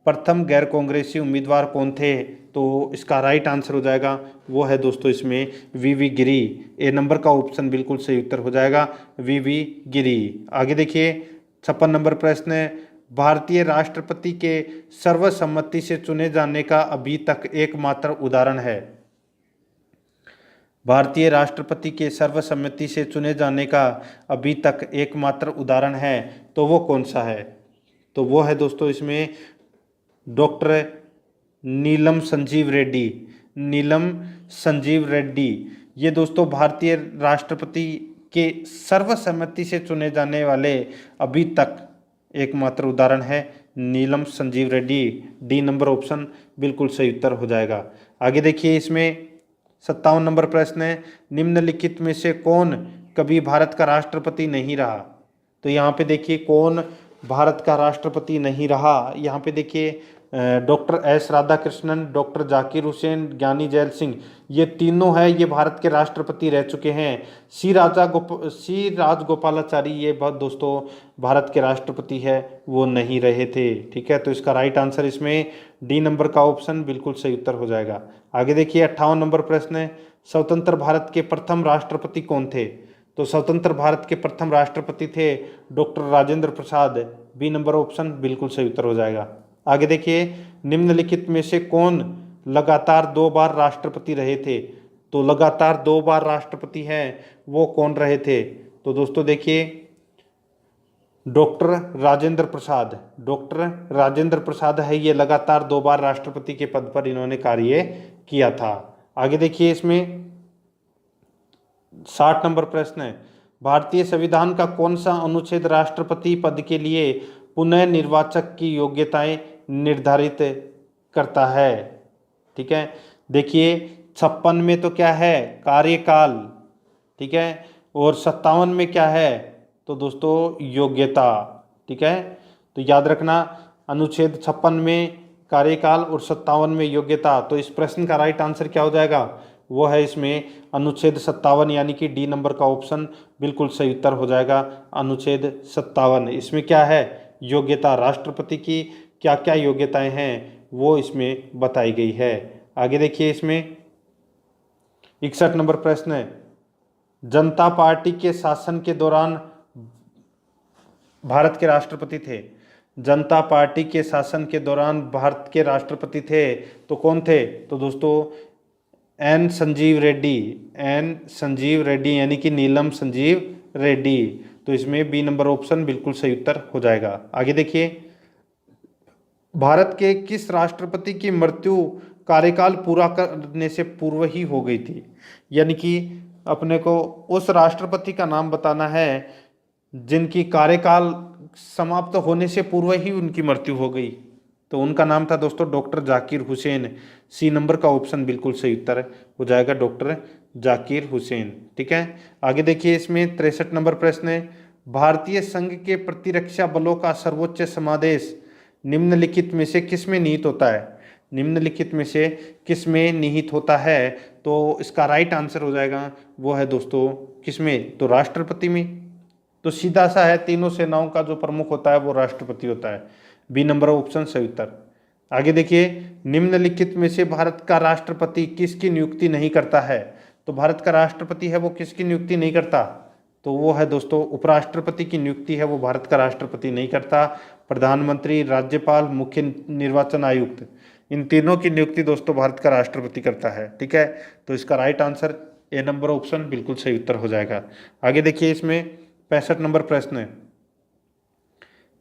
प्रथम गैर कांग्रेसी उम्मीदवार कौन थे, तो इसका राइट आंसर हो जाएगा वो है दोस्तों इसमें वीवी गिरी। ए नंबर का ऑप्शन बिल्कुल सही उत्तर हो जाएगा, वीवी गिरी। आगे देखिए, 56 नंबर प्रश्न है, भारतीय राष्ट्रपति के सर्वसम्मति से चुने जाने का अभी तक एकमात्र उदाहरण है। भारतीय राष्ट्रपति के सर्वसम्मति से चुने जाने का अभी तक एकमात्र उदाहरण है, तो वो कौन सा है, तो वो है दोस्तों इसमें डॉक्टर नीलम संजीव रेड्डी। ये दोस्तों भारतीय राष्ट्रपति के सर्वसम्मति से चुने जाने वाले अभी तक एकमात्र उदाहरण है, Neelam Sanjiva Reddy. D number option बिल्कुल सही उत्तर हो जाएगा। आगे देखिए, इसमें 57 नंबर प्रश्न है, निम्नलिखित में से कौन कभी भारत का राष्ट्रपति नहीं रहा। तो यहाँ पे देखिए कौन भारत का राष्ट्रपति नहीं रहा। यहाँ पे देखिए doctor S Radhakrishnan, doctor Zakir Hussain, ज्ञानी जैल सिंह, ये तीनों है ये भारत के राष्ट्रपति रह चुके हैं। सी राजगोपालाचारी ये बहुत दोस्तों भारत के राष्ट्रपति है वो नहीं रहे थे। ठीक है, तो इसका राइट आंसर इसमें डी नंबर का ऑप्शन बिल्कुल सही उत्तर हो जाएगा। आगे देखिए 58 नंबर प्रश्न है, स्वतंत्र भारत के प्रथम राष्ट्रपति कौन थे? तो स्वतंत्र भारत के प्रथम राष्ट्रपति थे doctor Rajendra Prasad, B number option बिल्कुल सही उत्तर हो जाएगा। आगे देखिए निम्नलिखित में से कौन लगातार 2 बार राष्ट्रपति रहे थे? तो लगातार 2 बार राष्ट्रपति हैं वो कौन रहे थे? तो दोस्तों देखिए डॉक्टर राजेंद्र प्रसाद, डॉक्टर राजेंद्र प्रसाद है ये लगातार 2 बार राष्ट्रपति के पद पर इन्होंने कार्य किया था। आगे देखिए इसमें 60 नंबर प्रश्न है, भारतीय संविधान का कौन सा अनुच्छेद राष्ट्रपति पद के लिए पुनः निर्वाचक की योग्यताएं निर्धारित करता है? ठीक है, देखिए 56 में तो क्या है कार्यकाल, ठीक है, और 57 में क्या है तो दोस्तों योग्यता। ठीक है, तो याद रखना अनुच्छेद 56 में कार्यकाल और 57 में योग्यता। तो इस प्रश्न का राइट आंसर क्या हो जाएगा? वो है इसमें अनुच्छेद 57 यानी कि डी नंबर का ऑप्शन बिल्कुल सही उत्तर हो जाएगा। अनुच्छेद 57 इसमें क्या है? योग्यता, राष्ट्रपति की क्या क्या योग्यताएं हैं वो इसमें बताई गई है। आगे देखिए इसमें 61 नंबर प्रश्न है, जनता पार्टी के शासन के दौरान भारत के राष्ट्रपति थे। जनता पार्टी के शासन के दौरान भारत के राष्ट्रपति थे तो कौन थे? तो दोस्तों एन संजीव रेड्डी, एन संजीव रेड्डी यानी कि नीलम संजीव रेड्डी। तो इसमें बी नंबर ऑप्शन बिल्कुल सही उत्तर हो जाएगा। आगे देखिए भारत के किस राष्ट्रपति की मृत्यु कार्यकाल पूरा करने से पूर्व ही हो गई थी? यानी कि अपने को उस राष्ट्रपति का नाम बताना है जिनकी कार्यकाल समाप्त होने से पूर्व ही उनकी मृत्यु हो गई। तो उनका नाम था दोस्तों doctor Zakir Hussain, C number का ऑप्शन बिल्कुल सही उत्तर हो जाएगा, डॉक्टर जाकिर हुसैन। ठीक है, आगे देखिए इसमें 63 नंबर प्रश्न है, भारतीय संघ के प्रतिरक्षा बलों का सर्वोच्च समादेश निम्नलिखित में से किस में निहित होता है? निम्नलिखित में से किस में निहित होता है? तो इसका राइट आंसर हो जाएगा वो है दोस्तों किस में? तो राष्ट्रपति में। तो सीधा सा है, तीनों सेनाओं का जो प्रमुख होता है वो राष्ट्रपति होता है, बी नंबर ऑप्शन सही उत्तर। आगे देखिए निम्नलिखित में से भारत का राष्ट्रपति किसकी नियुक्ति नहीं करता है? तो भारत का राष्ट्रपति है वो किसकी नियुक्ति नहीं करता? तो वो है दोस्तों उपराष्ट्रपति की नियुक्ति है वो भारत का राष्ट्रपति नहीं करता। प्रधानमंत्री, राज्यपाल, मुख्य निर्वाचन आयुक्त, इन तीनों की नियुक्ति दोस्तों भारत का राष्ट्रपति करता है। ठीक है, तो इसका right answer A number option बिल्कुल सही उत्तर हो जाएगा। आगे देखिए इसमें 65 नंबर प्रश्न है,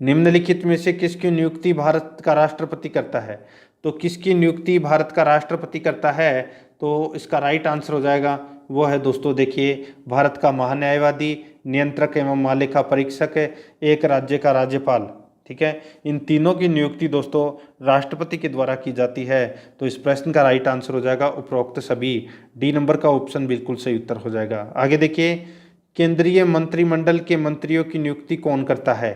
निम्नलिखित में से किसकी नियुक्ति भारत का राष्ट्रपति करता है? तो किसकी नियुक्ति भारत का राष्ट्रपति करता है? तो इसका राइट आंसर हो जाएगा वो है दोस्तों देखिए भारत का महान्यायवादी, नियंत्रक एवं महालेखा परीक्षक, एक राज्य का राज्यपाल। ठीक है, इन तीनों की नियुक्ति दोस्तों राष्ट्रपति के द्वारा की जाती है। तो इस प्रश्न का राइट आंसर हो जाएगा उपरोक्त सभी, डी नंबर का ऑप्शन बिल्कुल सही उत्तर हो जाएगा। आगे देखिए केंद्रीय मंत्रिमंडल के मंत्रियों की नियुक्ति कौन करता है?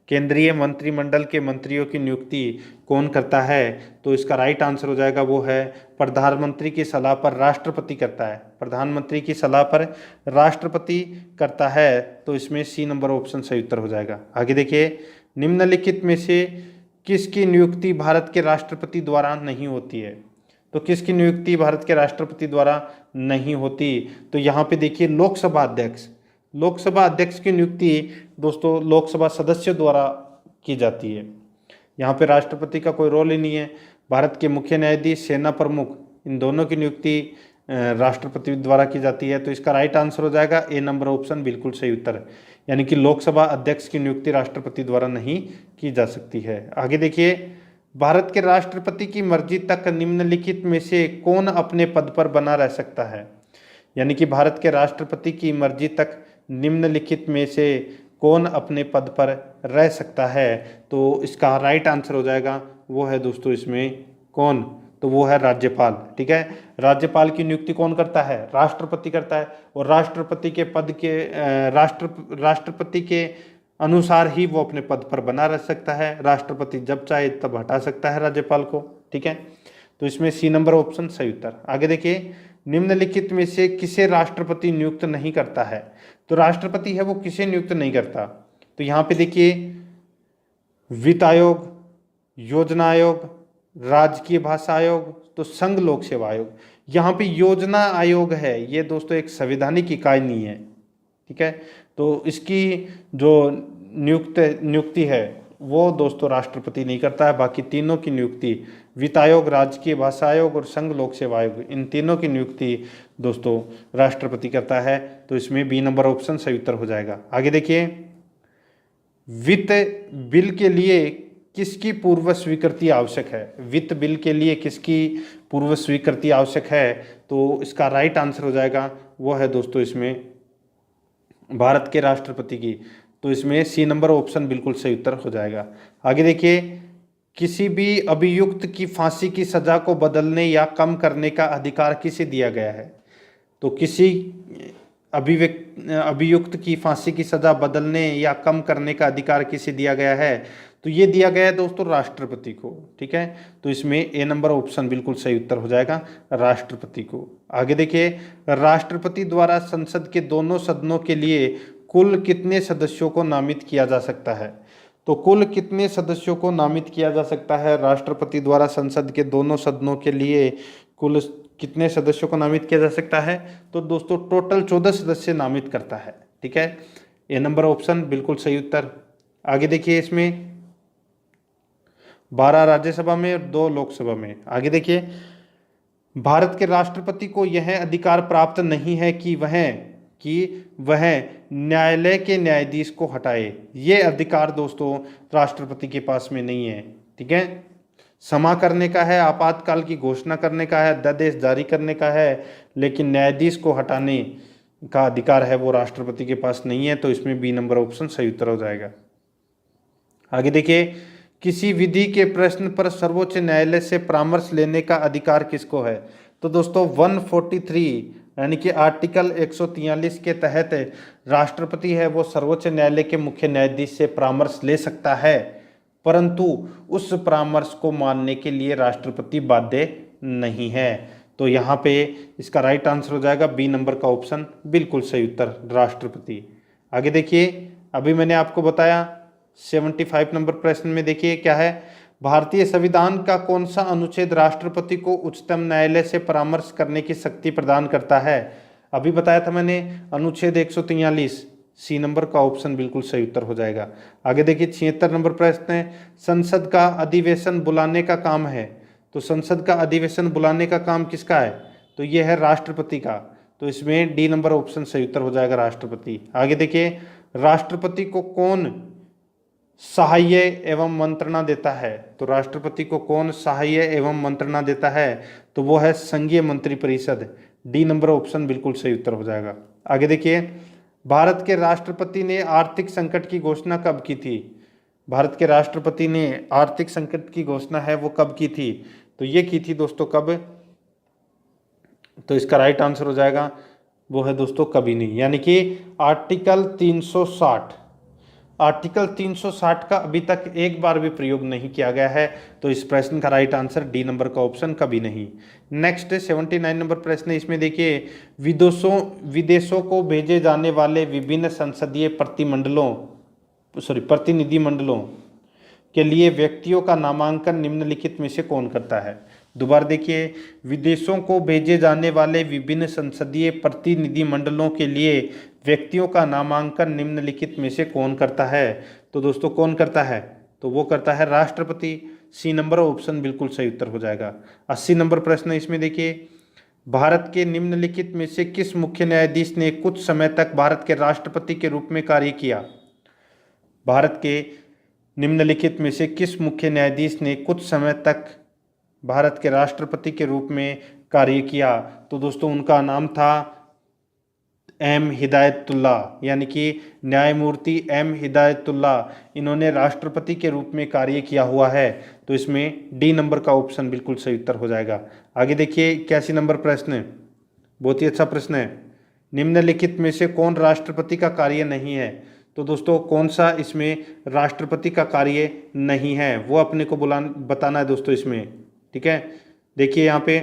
केंद्रीय मंत्रिमंडल के मंत्रियों की नियुक्ति कौन करता है? तो इसका राइट आंसर हो जाएगा वो है प्रधानमंत्री की सलाह पर राष्ट्रपति करता है। प्रधानमंत्री की सलाह पर राष्ट्रपति करता है, तो इसमें सी नंबर ऑप्शन सही उत्तर हो जाएगा। आगे देखिए निम्नलिखित में से किसकी नियुक्ति भारत के राष्ट्रपति द्वारा नहीं होती है? तो किसकी नियुक्ति भारत के राष्ट्रपति द्वारा नहीं होती? तो यहाँ पे देखिए लोकसभा अध्यक्ष, लोकसभा अध्यक्ष की नियुक्ति दोस्तों लोकसभा सदस्यों द्वारा की जाती है। यहाँ पे राष्ट्रपति का कोई रोल ही नहीं है। भारत के मुख्य न्यायाधीश, सेना प्रमुख, इन दोनों की नियुक्ति राष्ट्रपति द्वारा की जाती है। तो इसका राइट आंसर हो जाएगा ए नंबर ऑप्शन बिल्कुल सही उत्तर, यानी कि लोकसभा अध्यक्ष की नियुक्ति राष्ट्रपति द्वारा नहीं की जा सकती है। आगे देखिए भारत के राष्ट्रपति की मर्जी तक निम्नलिखित में से कौन अपने पद पर बना रह सकता है? यानी कि भारत के राष्ट्रपति की मर्जी तक निम्नलिखित में से कौन अपने पद पर रह सकता है? तो इसका राइट आंसर हो जाएगा वो है दोस्तों इसमें कौन? तो वो है राज्यपाल। ठीक है, राज्यपाल की नियुक्ति कौन करता है? राष्ट्रपति करता है। और राष्ट्रपति के पद के राष्ट्रपति के अनुसार ही वो अपने पद पर बना रह सकता है। राष्ट्रपति जब चाहे तब हटा सकता है राज्यपाल को, ठीक है। तो इसमें सी नंबर ऑप्शन सही उत्तर। आगे देखिए, निम्नलिखित में से किसे राष्ट्रपति नियुक्त नहीं करता है? तो राष्ट्रपति है वो किसे नियुक्त नहीं करता? तो यहाँ पे देखिए, वित्त आयोग, योजना आयोग, राजकीय भाषा आयोग, तो संघ लोक सेवा आयोग। यहाँ पे योजना आयोग है, ये दोस्तों एक संवैधानिक इकाई नहीं है, ठीक है। तो इसकी जो नियुक्ति है वो दोस्तों राष्ट्रपति नहीं करता है। बाकी तीनों की नियुक्ति, वित्त आयोग, राजकीय भाषा आयोग और संघ लोक सेवा आयोग, इन तीनों की नियुक्ति दोस्तों राष्ट्रपति करता है। तो इसमें बी नंबर ऑप्शन सही उत्तर हो जाएगा। आगे देखिए, वित्त बिल के लिए किसकी पूर्व स्वीकृति आवश्यक है? वित्त बिल के लिए किसकी पूर्व स्वीकृति आवश्यक है? तो इसका राइट आंसर हो जाएगा, वो है दोस्तों इसमें भारत के राष्ट्रपति की। तो इसमें सी नंबर ऑप्शन बिल्कुल सही उत्तर हो जाएगा। आगे देखिए, किसी भी अभियुक्त की फांसी की सजा को बदलने या कम करने का अधिकार किसे दिया गया है? तो किसी अभियुक्त की फांसी की सजा बदलने या कम करने का अधिकार किसे दिया गया है? तो ये दिया गया है दोस्तों राष्ट्रपति को, ठीक है। तो इसमें ए नंबर ऑप्शन बिल्कुल सही उत्तर हो जाएगा, राष्ट्रपति को। आगे देखिए, राष्ट्रपति द्वारा संसद के दोनों सदनों के लिए कुल कितने सदस्यों को नामित किया जा सकता है? तो कुल कितने सदस्यों को नामित किया जा सकता है राष्ट्रपति द्वारा संसद के दोनों सदनों के लिए? कुल कितने सदस्यों को नामित किया जा सकता है? तो दोस्तों टोटल 14 सदस्य नामित करता है, ठीक है। ए नंबर ऑप्शन बिल्कुल सही उत्तर। आगे देखिए, इसमें 12 राज्यसभा में और 2 लोकसभा में। आगे देखिए, भारत के राष्ट्रपति को यह अधिकार प्राप्त नहीं है कि वह न्यायालय के न्यायाधीश को हटाए। ये अधिकार दोस्तों राष्ट्रपति के पास में नहीं है, ठीक है। क्षमा करने का है, आपातकाल की घोषणा करने का है, अध्यादेश जारी करने का है, लेकिन न्यायाधीश को हटाने का अधिकार है वो राष्ट्रपति के पास नहीं है। तो इसमें बी नंबर ऑप्शन सही उत्तर हो जाएगा। आगे देखिए, किसी विधि के प्रश्न पर सर्वोच्च न्यायालय से परामर्श लेने का अधिकार किसको है? तो दोस्तों 143 यानी कि आर्टिकल 143 के तहत राष्ट्रपति है वो सर्वोच्च न्यायालय के मुख्य न्यायाधीश से परामर्श ले सकता है, परंतु उस परामर्श को मानने के लिए राष्ट्रपति बाध्य नहीं है। तो यहाँ पे इसका राइट आंसर हो जाएगा बी नंबर का ऑप्शन बिल्कुल सही उत्तर, राष्ट्रपति। आगे देखिए, अभी मैंने आपको बताया 75 नंबर प्रश्न में देखिए क्या है, भारतीय संविधान का कौन सा अनुच्छेद राष्ट्रपति को उच्चतम न्यायालय से परामर्श करने की शक्ति प्रदान करता है? अभी बताया था मैंने, अनुच्छेद 143, सी नंबर का ऑप्शन बिल्कुल सही उत्तर हो जाएगा। आगे देखिए 76 नंबर प्रश्न है, संसद का अधिवेशन बुलाने का काम है। तो संसद का अधिवेशन बुलाने का काम किसका है? तो यह है राष्ट्रपति का। तो इसमें डी नंबर ऑप्शन सही उत्तर हो जाएगा, राष्ट्रपति। आगे देखिए, राष्ट्रपति को कौन सहाय्य एवं मंत्रणा देता है? तो राष्ट्रपति को कौन सहाय्य एवं मंत्रणा देता है? तो वो है संघीय मंत्रिपरिषद। डी नंबर ऑप्शन बिल्कुल सही उत्तर हो जाएगा। आगे देखिए, भारत के राष्ट्रपति ने आर्थिक संकट की घोषणा कब की थी? भारत के राष्ट्रपति ने आर्थिक संकट की घोषणा है वो कब की थी? तो ये की थी दोस्तों कब? तो इसका राइट आंसर हो जाएगा वो है दोस्तों कभी नहीं, यानी कि आर्टिकल 360। आर्टिकल 360 का अभी तक एक बार भी प्रयोग नहीं किया गया है। तो इस प्रश्न का राइट आंसर डी नंबर का ऑप्शन कभी नहीं। नेक्स्ट 79 नंबर प्रश्न है, इसमें देखिए, विदेशों को भेजे जाने वाले विभिन्न संसदीय प्रतिनिधिमंडलों के लिए व्यक्तियों का नामांकन निम्नलिखित में से कौन करता है? दोबारा देखिए, विदेशों को भेजे जाने वाले विभिन्न संसदीय प्रतिनिधिमंडलों के लिए व्यक्तियों का नामांकन निम्नलिखित में से कौन करता है? तो दोस्तों कौन करता है? तो वो करता है राष्ट्रपति। सी नंबर ऑप्शन बिल्कुल सही उत्तर हो जाएगा। 80 नंबर प्रश्न इसमें देखिए, भारत के निम्नलिखित में से किस मुख्य न्यायाधीश ने कुछ समय तक भारत के राष्ट्रपति के रूप में कार्य किया? भारत के निम्नलिखित में से किस मुख्य न्यायाधीश ने कुछ समय तक भारत के राष्ट्रपति के रूप में कार्य किया? तो दोस्तों उनका नाम था एम हिदायतुल्ला, यानी कि न्यायमूर्ति एम हिदायतुल्ला। इन्होंने राष्ट्रपति के रूप में कार्य किया हुआ है। तो इसमें डी नंबर का ऑप्शन बिल्कुल सही उत्तर हो जाएगा। आगे देखिए 81 नंबर प्रश्न, बहुत ही अच्छा प्रश्न है, निम्नलिखित में से कौन राष्ट्रपति का कार्य नहीं है? तो दोस्तों कौन सा इसमें राष्ट्रपति का कार्य नहीं है वो अपने को बताना है दोस्तों इसमें। ठीक है, देखिए यहाँ पे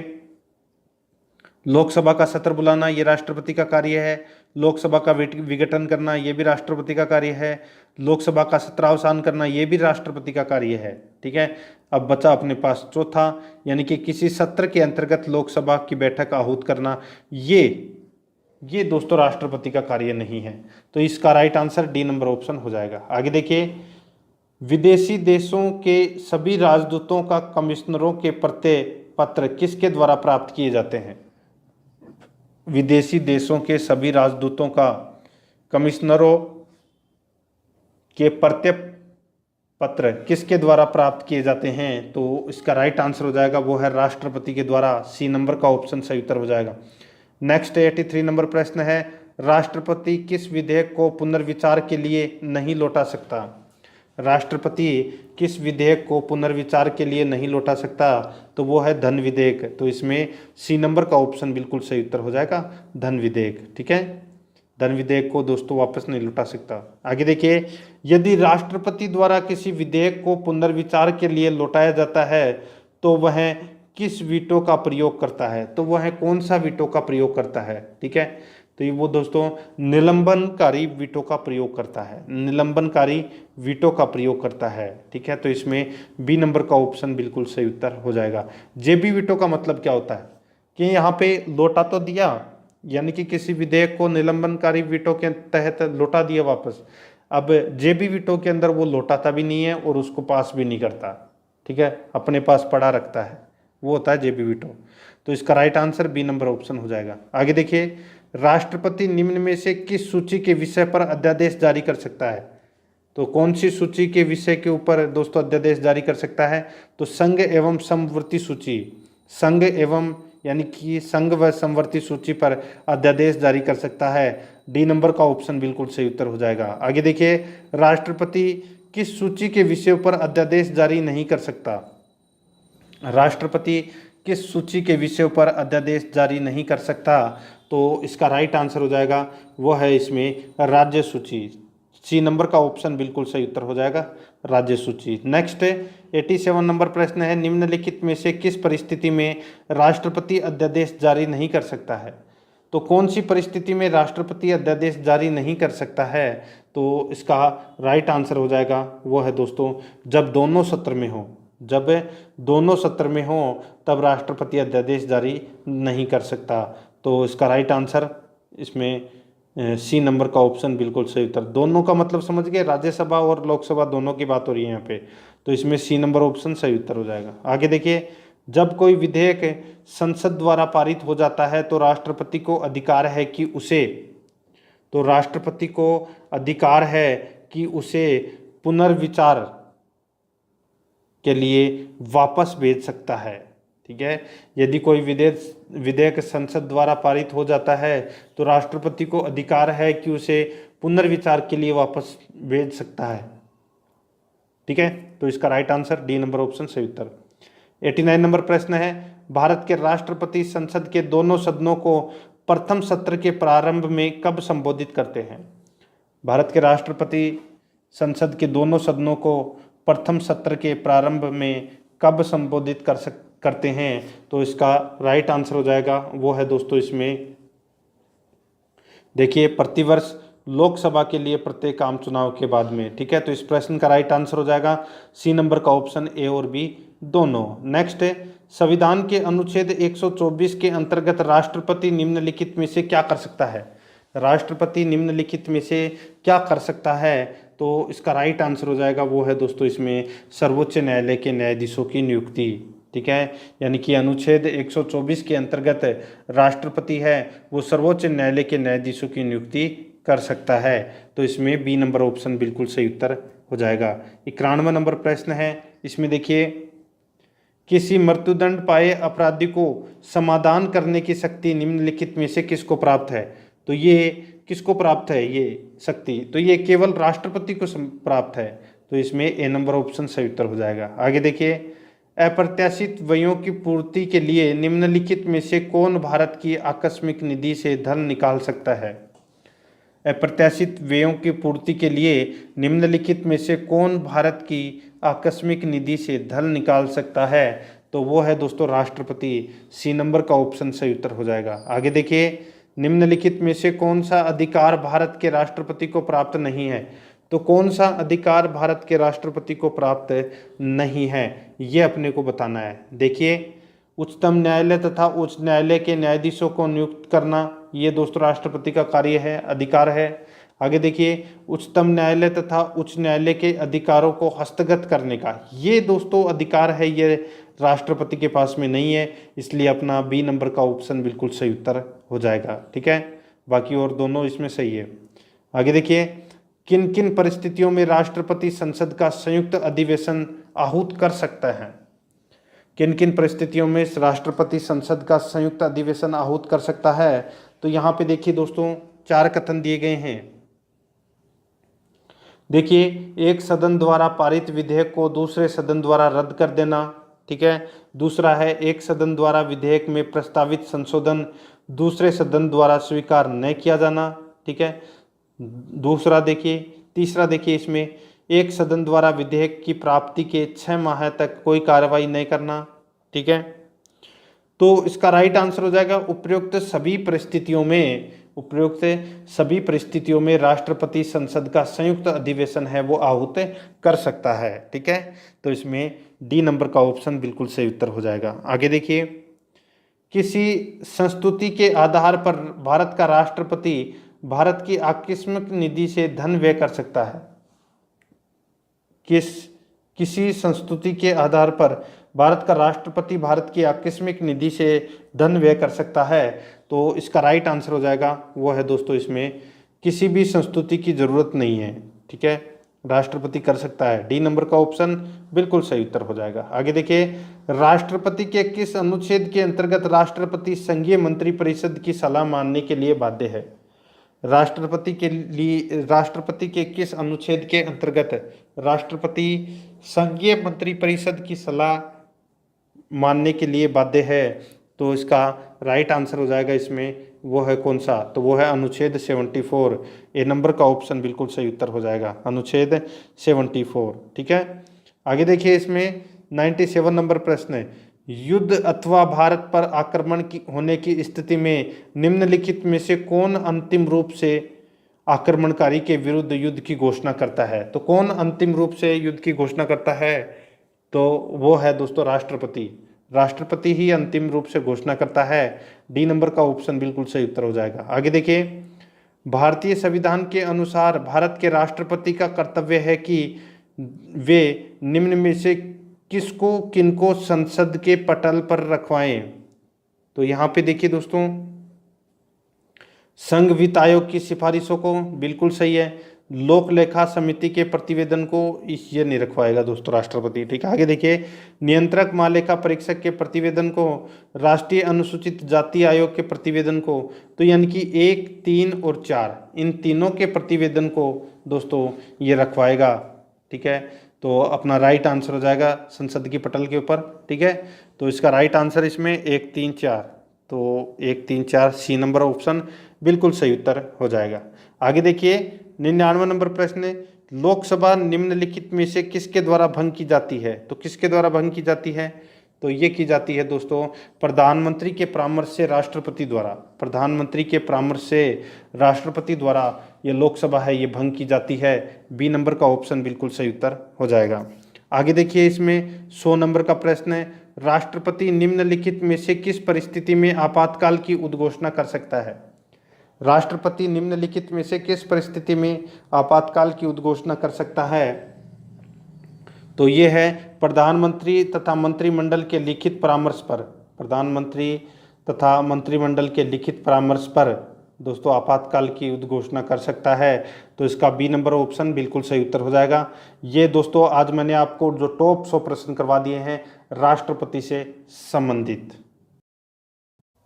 लोकसभा का सत्र बुलाना ये राष्ट्रपति का कार्य है, लोकसभा का विघटन करना ये भी राष्ट्रपति का कार्य है, लोकसभा का सत्रावसान करना ये भी राष्ट्रपति का कार्य है। ठीक है, अब बचा अपने पास चौथा, यानी कि किसी सत्र के अंतर्गत लोकसभा की बैठक आहूत करना, ये दोस्तों राष्ट्रपति का कार्य नहीं है। तो इसका right answer D number option हो जाएगा। आगे देखिए, विदेशी देशों के सभी राजदूतों का कमिश्नरों के प्रत्यय पत्र किसके द्वारा प्राप्त किए जाते हैं? विदेशी देशों के सभी राजदूतों का कमिश्नरों के प्रत्यय पत्र किसके द्वारा प्राप्त किए जाते हैं? तो इसका राइट आंसर हो जाएगा वो है राष्ट्रपति के द्वारा। सी नंबर का ऑप्शन सही उत्तर हो जाएगा। नेक्स्ट 83 नंबर प्रश्न है, राष्ट्रपति किस विधेयक को पुनर्विचार के लिए नहीं लौटा सकता? राष्ट्रपति किस विधेयक को पुनर्विचार के लिए नहीं लौटा सकता? तो वो है धन विधेयक। तो इसमें सी नंबर का ऑप्शन बिल्कुल सही उत्तर हो जाएगा, धन विधेयक। ठीक है, धन विधेयक को दोस्तों वापस नहीं लौटा सकता। आगे देखिए, यदि राष्ट्रपति द्वारा किसी विधेयक को पुनर्विचार के लिए लौटाया जाता है तो वह किस वीटो का प्रयोग करता है? तो वह कौन सा वीटो का प्रयोग करता है? ठीक है, तो ये वो दोस्तों निलंबनकारी वीटो का प्रयोग करता है, निलंबनकारी वीटो का प्रयोग करता है। ठीक है, तो इसमें बी नंबर का ऑप्शन बिल्कुल सही उत्तर हो जाएगा। जेबी वीटो का मतलब क्या होता है कि यहाँ पे लौटा तो दिया, यानी कि किसी विधेयक को निलंबनकारी वीटो के तहत लौटा दिया वापस। अब जेबी वीटो के अंदर वो लौटाता भी नहीं है और उसको पास भी नहीं करता। ठीक है, अपने पास पड़ा रखता है, वो होता है जेबी वीटो। तो इसका right answer B number option हो जाएगा। आगे देखिए, राष्ट्रपति निम्न में से किस सूची के विषय पर अध्यादेश जारी कर सकता है? तो कौन सी सूची के विषय के ऊपर दोस्तों अध्यादेश जारी कर सकता है? तो संघ एवं समवर्ती सूची, संघ एवं यानी कि संघ व समवर्ती सूची पर अध्यादेश जारी कर सकता है। डी नंबर का ऑप्शन बिल्कुल सही उत्तर हो जाएगा। आगे देखिए, राष्ट्रपति किस सूची के विषय पर अध्यादेश जारी नहीं कर सकता? राष्ट्रपति किस सूची के विषय पर अध्यादेश जारी नहीं कर सकता? तो इसका राइट आंसर हो जाएगा वो है इसमें राज्य सूची। सी नंबर का ऑप्शन बिल्कुल सही उत्तर हो जाएगा, राज्य सूची। नेक्स्ट 87 नंबर प्रश्न है, निम्नलिखित में से किस परिस्थिति में राष्ट्रपति अध्यादेश जारी नहीं कर सकता है? तो कौन सी परिस्थिति में राष्ट्रपति अध्यादेश जारी नहीं कर सकता है? तो इसका राइट आंसर हो जाएगा वो है दोस्तों जब दोनों सत्र में हो, जब दोनों सत्र में हो तब राष्ट्रपति अध्यादेश जारी नहीं कर सकता। तो इसका राइट आंसर इसमें सी नंबर का ऑप्शन बिल्कुल सही उत्तर। दोनों का मतलब समझ गए, राज्यसभा और लोकसभा दोनों की बात हो रही है यहाँ पे। तो इसमें सी नंबर ऑप्शन सही उत्तर हो जाएगा। आगे देखिए, जब कोई विधेयक संसद द्वारा पारित हो जाता है तो राष्ट्रपति को अधिकार है कि उसे, तो राष्ट्रपति को अधिकार है कि उसे पुनर्विचार के लिए वापस भेज सकता है। ठीक है, यदि कोई विधेयक संसद द्वारा पारित हो जाता है तो राष्ट्रपति को अधिकार है कि उसे पुनर्विचार के लिए वापस भेज सकता है। ठीक है, तो इसका right answer D number option सही उत्तर। 89 नंबर प्रश्न है, भारत के राष्ट्रपति संसद के दोनों सदनों को प्रथम सत्र के प्रारंभ में कब संबोधित करते हैं? भारत के राष्ट्रपति संसद के दोनों सदनों को प्रथम सत्र के प्रारंभ में कब संबोधित करते हैं? तो इसका राइट आंसर हो जाएगा वो है दोस्तों इसमें देखिए प्रतिवर्ष लोकसभा के लिए प्रत्येक आम चुनाव के बाद में। ठीक है, तो इस प्रश्न का राइट आंसर हो जाएगा सी नंबर का ऑप्शन ए और बी दोनों। नेक्स्ट है, संविधान के अनुच्छेद 124 के अंतर्गत राष्ट्रपति निम्नलिखित में से क्या कर सकता है? राष्ट्रपति निम्नलिखित में से क्या कर सकता है? तो इसका राइट आंसर हो जाएगा वो है दोस्तों इसमें सर्वोच्च न्यायालय के न्यायाधीशों की नियुक्ति। ठीक है, यानी कि अनुच्छेद 124 के अंतर्गत राष्ट्रपति है वो सर्वोच्च न्यायालय के न्यायाधीशों की नियुक्ति कर सकता है। तो इसमें बी नंबर ऑप्शन बिल्कुल सही उत्तर हो जाएगा। 91 नंबर प्रश्न है, इसमें देखिए, किसी मृत्युदंड पाए अपराधी को समाधान करने की शक्ति निम्नलिखित में से किसको प्राप्त है? तो ये किसको प्राप्त है ये शक्ति? तो ये केवल राष्ट्रपति को प्राप्त है। तो इसमें ए नंबर ऑप्शन सही उत्तर हो जाएगा। आगे देखिए, अप्रत्याशित व्ययों की पूर्ति के लिए निम्नलिखित में से कौन भारत की आकस्मिक निधि से धन निकाल सकता है? अप्रत्याशित व्ययों की पूर्ति के लिए निम्नलिखित में से कौन भारत की आकस्मिक निधि से धन निकाल सकता है? तो वो है दोस्तों राष्ट्रपति। सी नंबर का ऑप्शन सही उत्तर हो जाएगा। आगे देखिए, निम्नलिखित में से कौन सा अधिकार भारत के राष्ट्रपति को प्राप्त नहीं है? तो कौन सा अधिकार भारत के राष्ट्रपति को प्राप्त नहीं है, ये अपने को बताना है। देखिए, उच्चतम न्यायालय तथा उच्च न्यायालय के न्यायाधीशों को नियुक्त करना, ये दोस्तों राष्ट्रपति का कार्य है, अधिकार है। आगे देखिए, उच्चतम न्यायालय तथा उच्च न्यायालय के अधिकारों को हस्तगत करने का, ये दोस्तों अधिकार है, ये राष्ट्रपति के पास में नहीं है, इसलिए अपना बी नंबर का ऑप्शन बिल्कुल सही उत्तर हो जाएगा। ठीक है, बाकी और दोनों इसमें सही है। आगे देखिए, किन किन परिस्थितियों में राष्ट्रपति संसद का संयुक्त अधिवेशन आहूत कर सकता है? किन किन परिस्थितियों में राष्ट्रपति संसद का संयुक्त अधिवेशन आहूत कर सकता है? तो यहाँ पे देखिए दोस्तों, 4 कथन दिए गए हैं। देखिए, एक सदन द्वारा पारित विधेयक को दूसरे सदन द्वारा रद्द कर देना। ठीक है, दूसरा है एक सदन द्वारा विधेयक में प्रस्तावित संशोधन दूसरे सदन द्वारा स्वीकार न किया जाना। ठीक है, दूसरा देखिए, तीसरा देखिए, इसमें एक सदन द्वारा विधेयक की प्राप्ति के 6 माह तक कोई कार्रवाई नहीं करना। ठीक है, तो इसका राइट आंसर हो जाएगा उपयुक्त सभी परिस्थितियों में राष्ट्रपति संसद का संयुक्त अधिवेशन है वो आहूत कर सकता है। ठीक है, तो इसमें डी नंबर का ऑप्शन बिल्कुल सही उत्तर हो जाएगा। आगे देखिए, किसी संस्तुति के आधार पर भारत का राष्ट्रपति भारत की आकस्मिक निधि से धन व्यय कर सकता है? किसी संस्तुति के आधार पर भारत का राष्ट्रपति भारत की आकस्मिक निधि से धन व्यय कर सकता है? तो इसका राइट आंसर हो जाएगा, वो है दोस्तों, इसमें किसी भी संस्तुति की जरूरत नहीं है। ठीक है, राष्ट्रपति कर सकता है। डी नंबर का ऑप्शन बिल्कुल सही उत्तर हो जाएगा। आगे देखिए, राष्ट्रपति के किस अनुच्छेद के अंतर्गत राष्ट्रपति संघीय मंत्रिपरिषद की सलाह मानने के लिए बाध्य है? राष्ट्रपति के किस अनुच्छेद के अंतर्गत राष्ट्रपति संघीय मंत्रिपरिषद की सलाह मानने के लिए बाध्य है? तो इसका राइट आंसर हो जाएगा इसमें, वो है कौन सा? तो वो है अनुच्छेद 74। ए नंबर का ऑप्शन बिल्कुल सही उत्तर हो जाएगा, अनुच्छेद 74। ठीक है, आगे देखिए, इसमें 97 नंबर प्रश्न है, युद्ध अथवा भारत पर आक्रमण होने की स्थिति में निम्नलिखित में से कौन अंतिम रूप से आक्रमणकारी के विरुद्ध युद्ध की घोषणा करता है? तो कौन अंतिम रूप से युद्ध की घोषणा करता है? तो वो है दोस्तों राष्ट्रपति। राष्ट्रपति ही अंतिम रूप से घोषणा करता है। डी नंबर का ऑप्शन बिल्कुल सही उत्तर हो जाएगा। आगे देखिए, भारतीय संविधान के अनुसार भारत के राष्ट्रपति का कर्तव्य है कि वे निम्न में से किनको संसद के पटल पर रखवाएं? तो यहाँ पे देखिए दोस्तों, संघ वित्त आयोग की सिफारिशों को, बिल्कुल सही है। लोक लेखा समिति के प्रतिवेदन को ये नहीं रखवाएगा दोस्तों राष्ट्रपति। ठीक है, आगे देखिए, नियंत्रक महालेखा परीक्षक के प्रतिवेदन को, राष्ट्रीय अनुसूचित जाति आयोग के प्रतिवेदन को, तो यानी कि 1, 3 और 4, इन तीनों के प्रतिवेदन को दोस्तों ये रखवाएगा। ठीक है, तो अपना राइट आंसर हो जाएगा संसद की पटल के ऊपर। ठीक है, तो इसका राइट आंसर इसमें 1, 3, 4, तो 1, 3, 4 सी नंबर ऑप्शन बिल्कुल सही उत्तर हो जाएगा। आगे देखिए, 99 नंबर प्रश्न है, लोकसभा निम्नलिखित में से किसके द्वारा भंग की जाती है? तो किसके द्वारा भंग की जाती है? तो ये की जाती है दोस्तों प्रधानमंत्री के परामर्श से राष्ट्रपति द्वारा। प्रधानमंत्री के परामर्श से राष्ट्रपति द्वारा ये लोकसभा है ये भंग की जाती है। बी नंबर का ऑप्शन बिल्कुल सही उत्तर हो जाएगा। आगे देखिए, इसमें 100 नंबर का प्रश्न है, राष्ट्रपति निम्नलिखित में से किस परिस्थिति में आपातकाल की उद्घोषणा कर सकता है? राष्ट्रपति निम्नलिखित में से किस परिस्थिति में आपातकाल की उद्घोषणा कर सकता है? तो ये है प्रधानमंत्री तथा मंत्रिमंडल के लिखित परामर्श पर। प्रधानमंत्री तथा मंत्रिमंडल के लिखित परामर्श पर दोस्तों आपातकाल की उद्घोषणा कर सकता है। तो इसका बी नंबर ऑप्शन बिल्कुल सही उत्तर हो जाएगा। ये दोस्तों आज मैंने आपको जो टॉप 100 प्रश्न करवा दिए हैं राष्ट्रपति से संबंधित।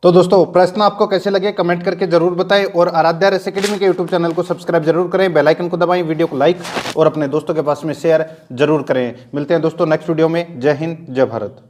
तो दोस्तों प्रश्न आपको कैसे लगे कमेंट करके जरूर बताएं और आराध्या रेस एकेडमी के यूट्यूब चैनल को सब्सक्राइब जरूर करें, बेल आइकन को दबाएं, वीडियो को लाइक और अपने दोस्तों के पास में शेयर जरूर करें। मिलते हैं दोस्तों नेक्स्ट वीडियो में। जय हिंद, जय भारत।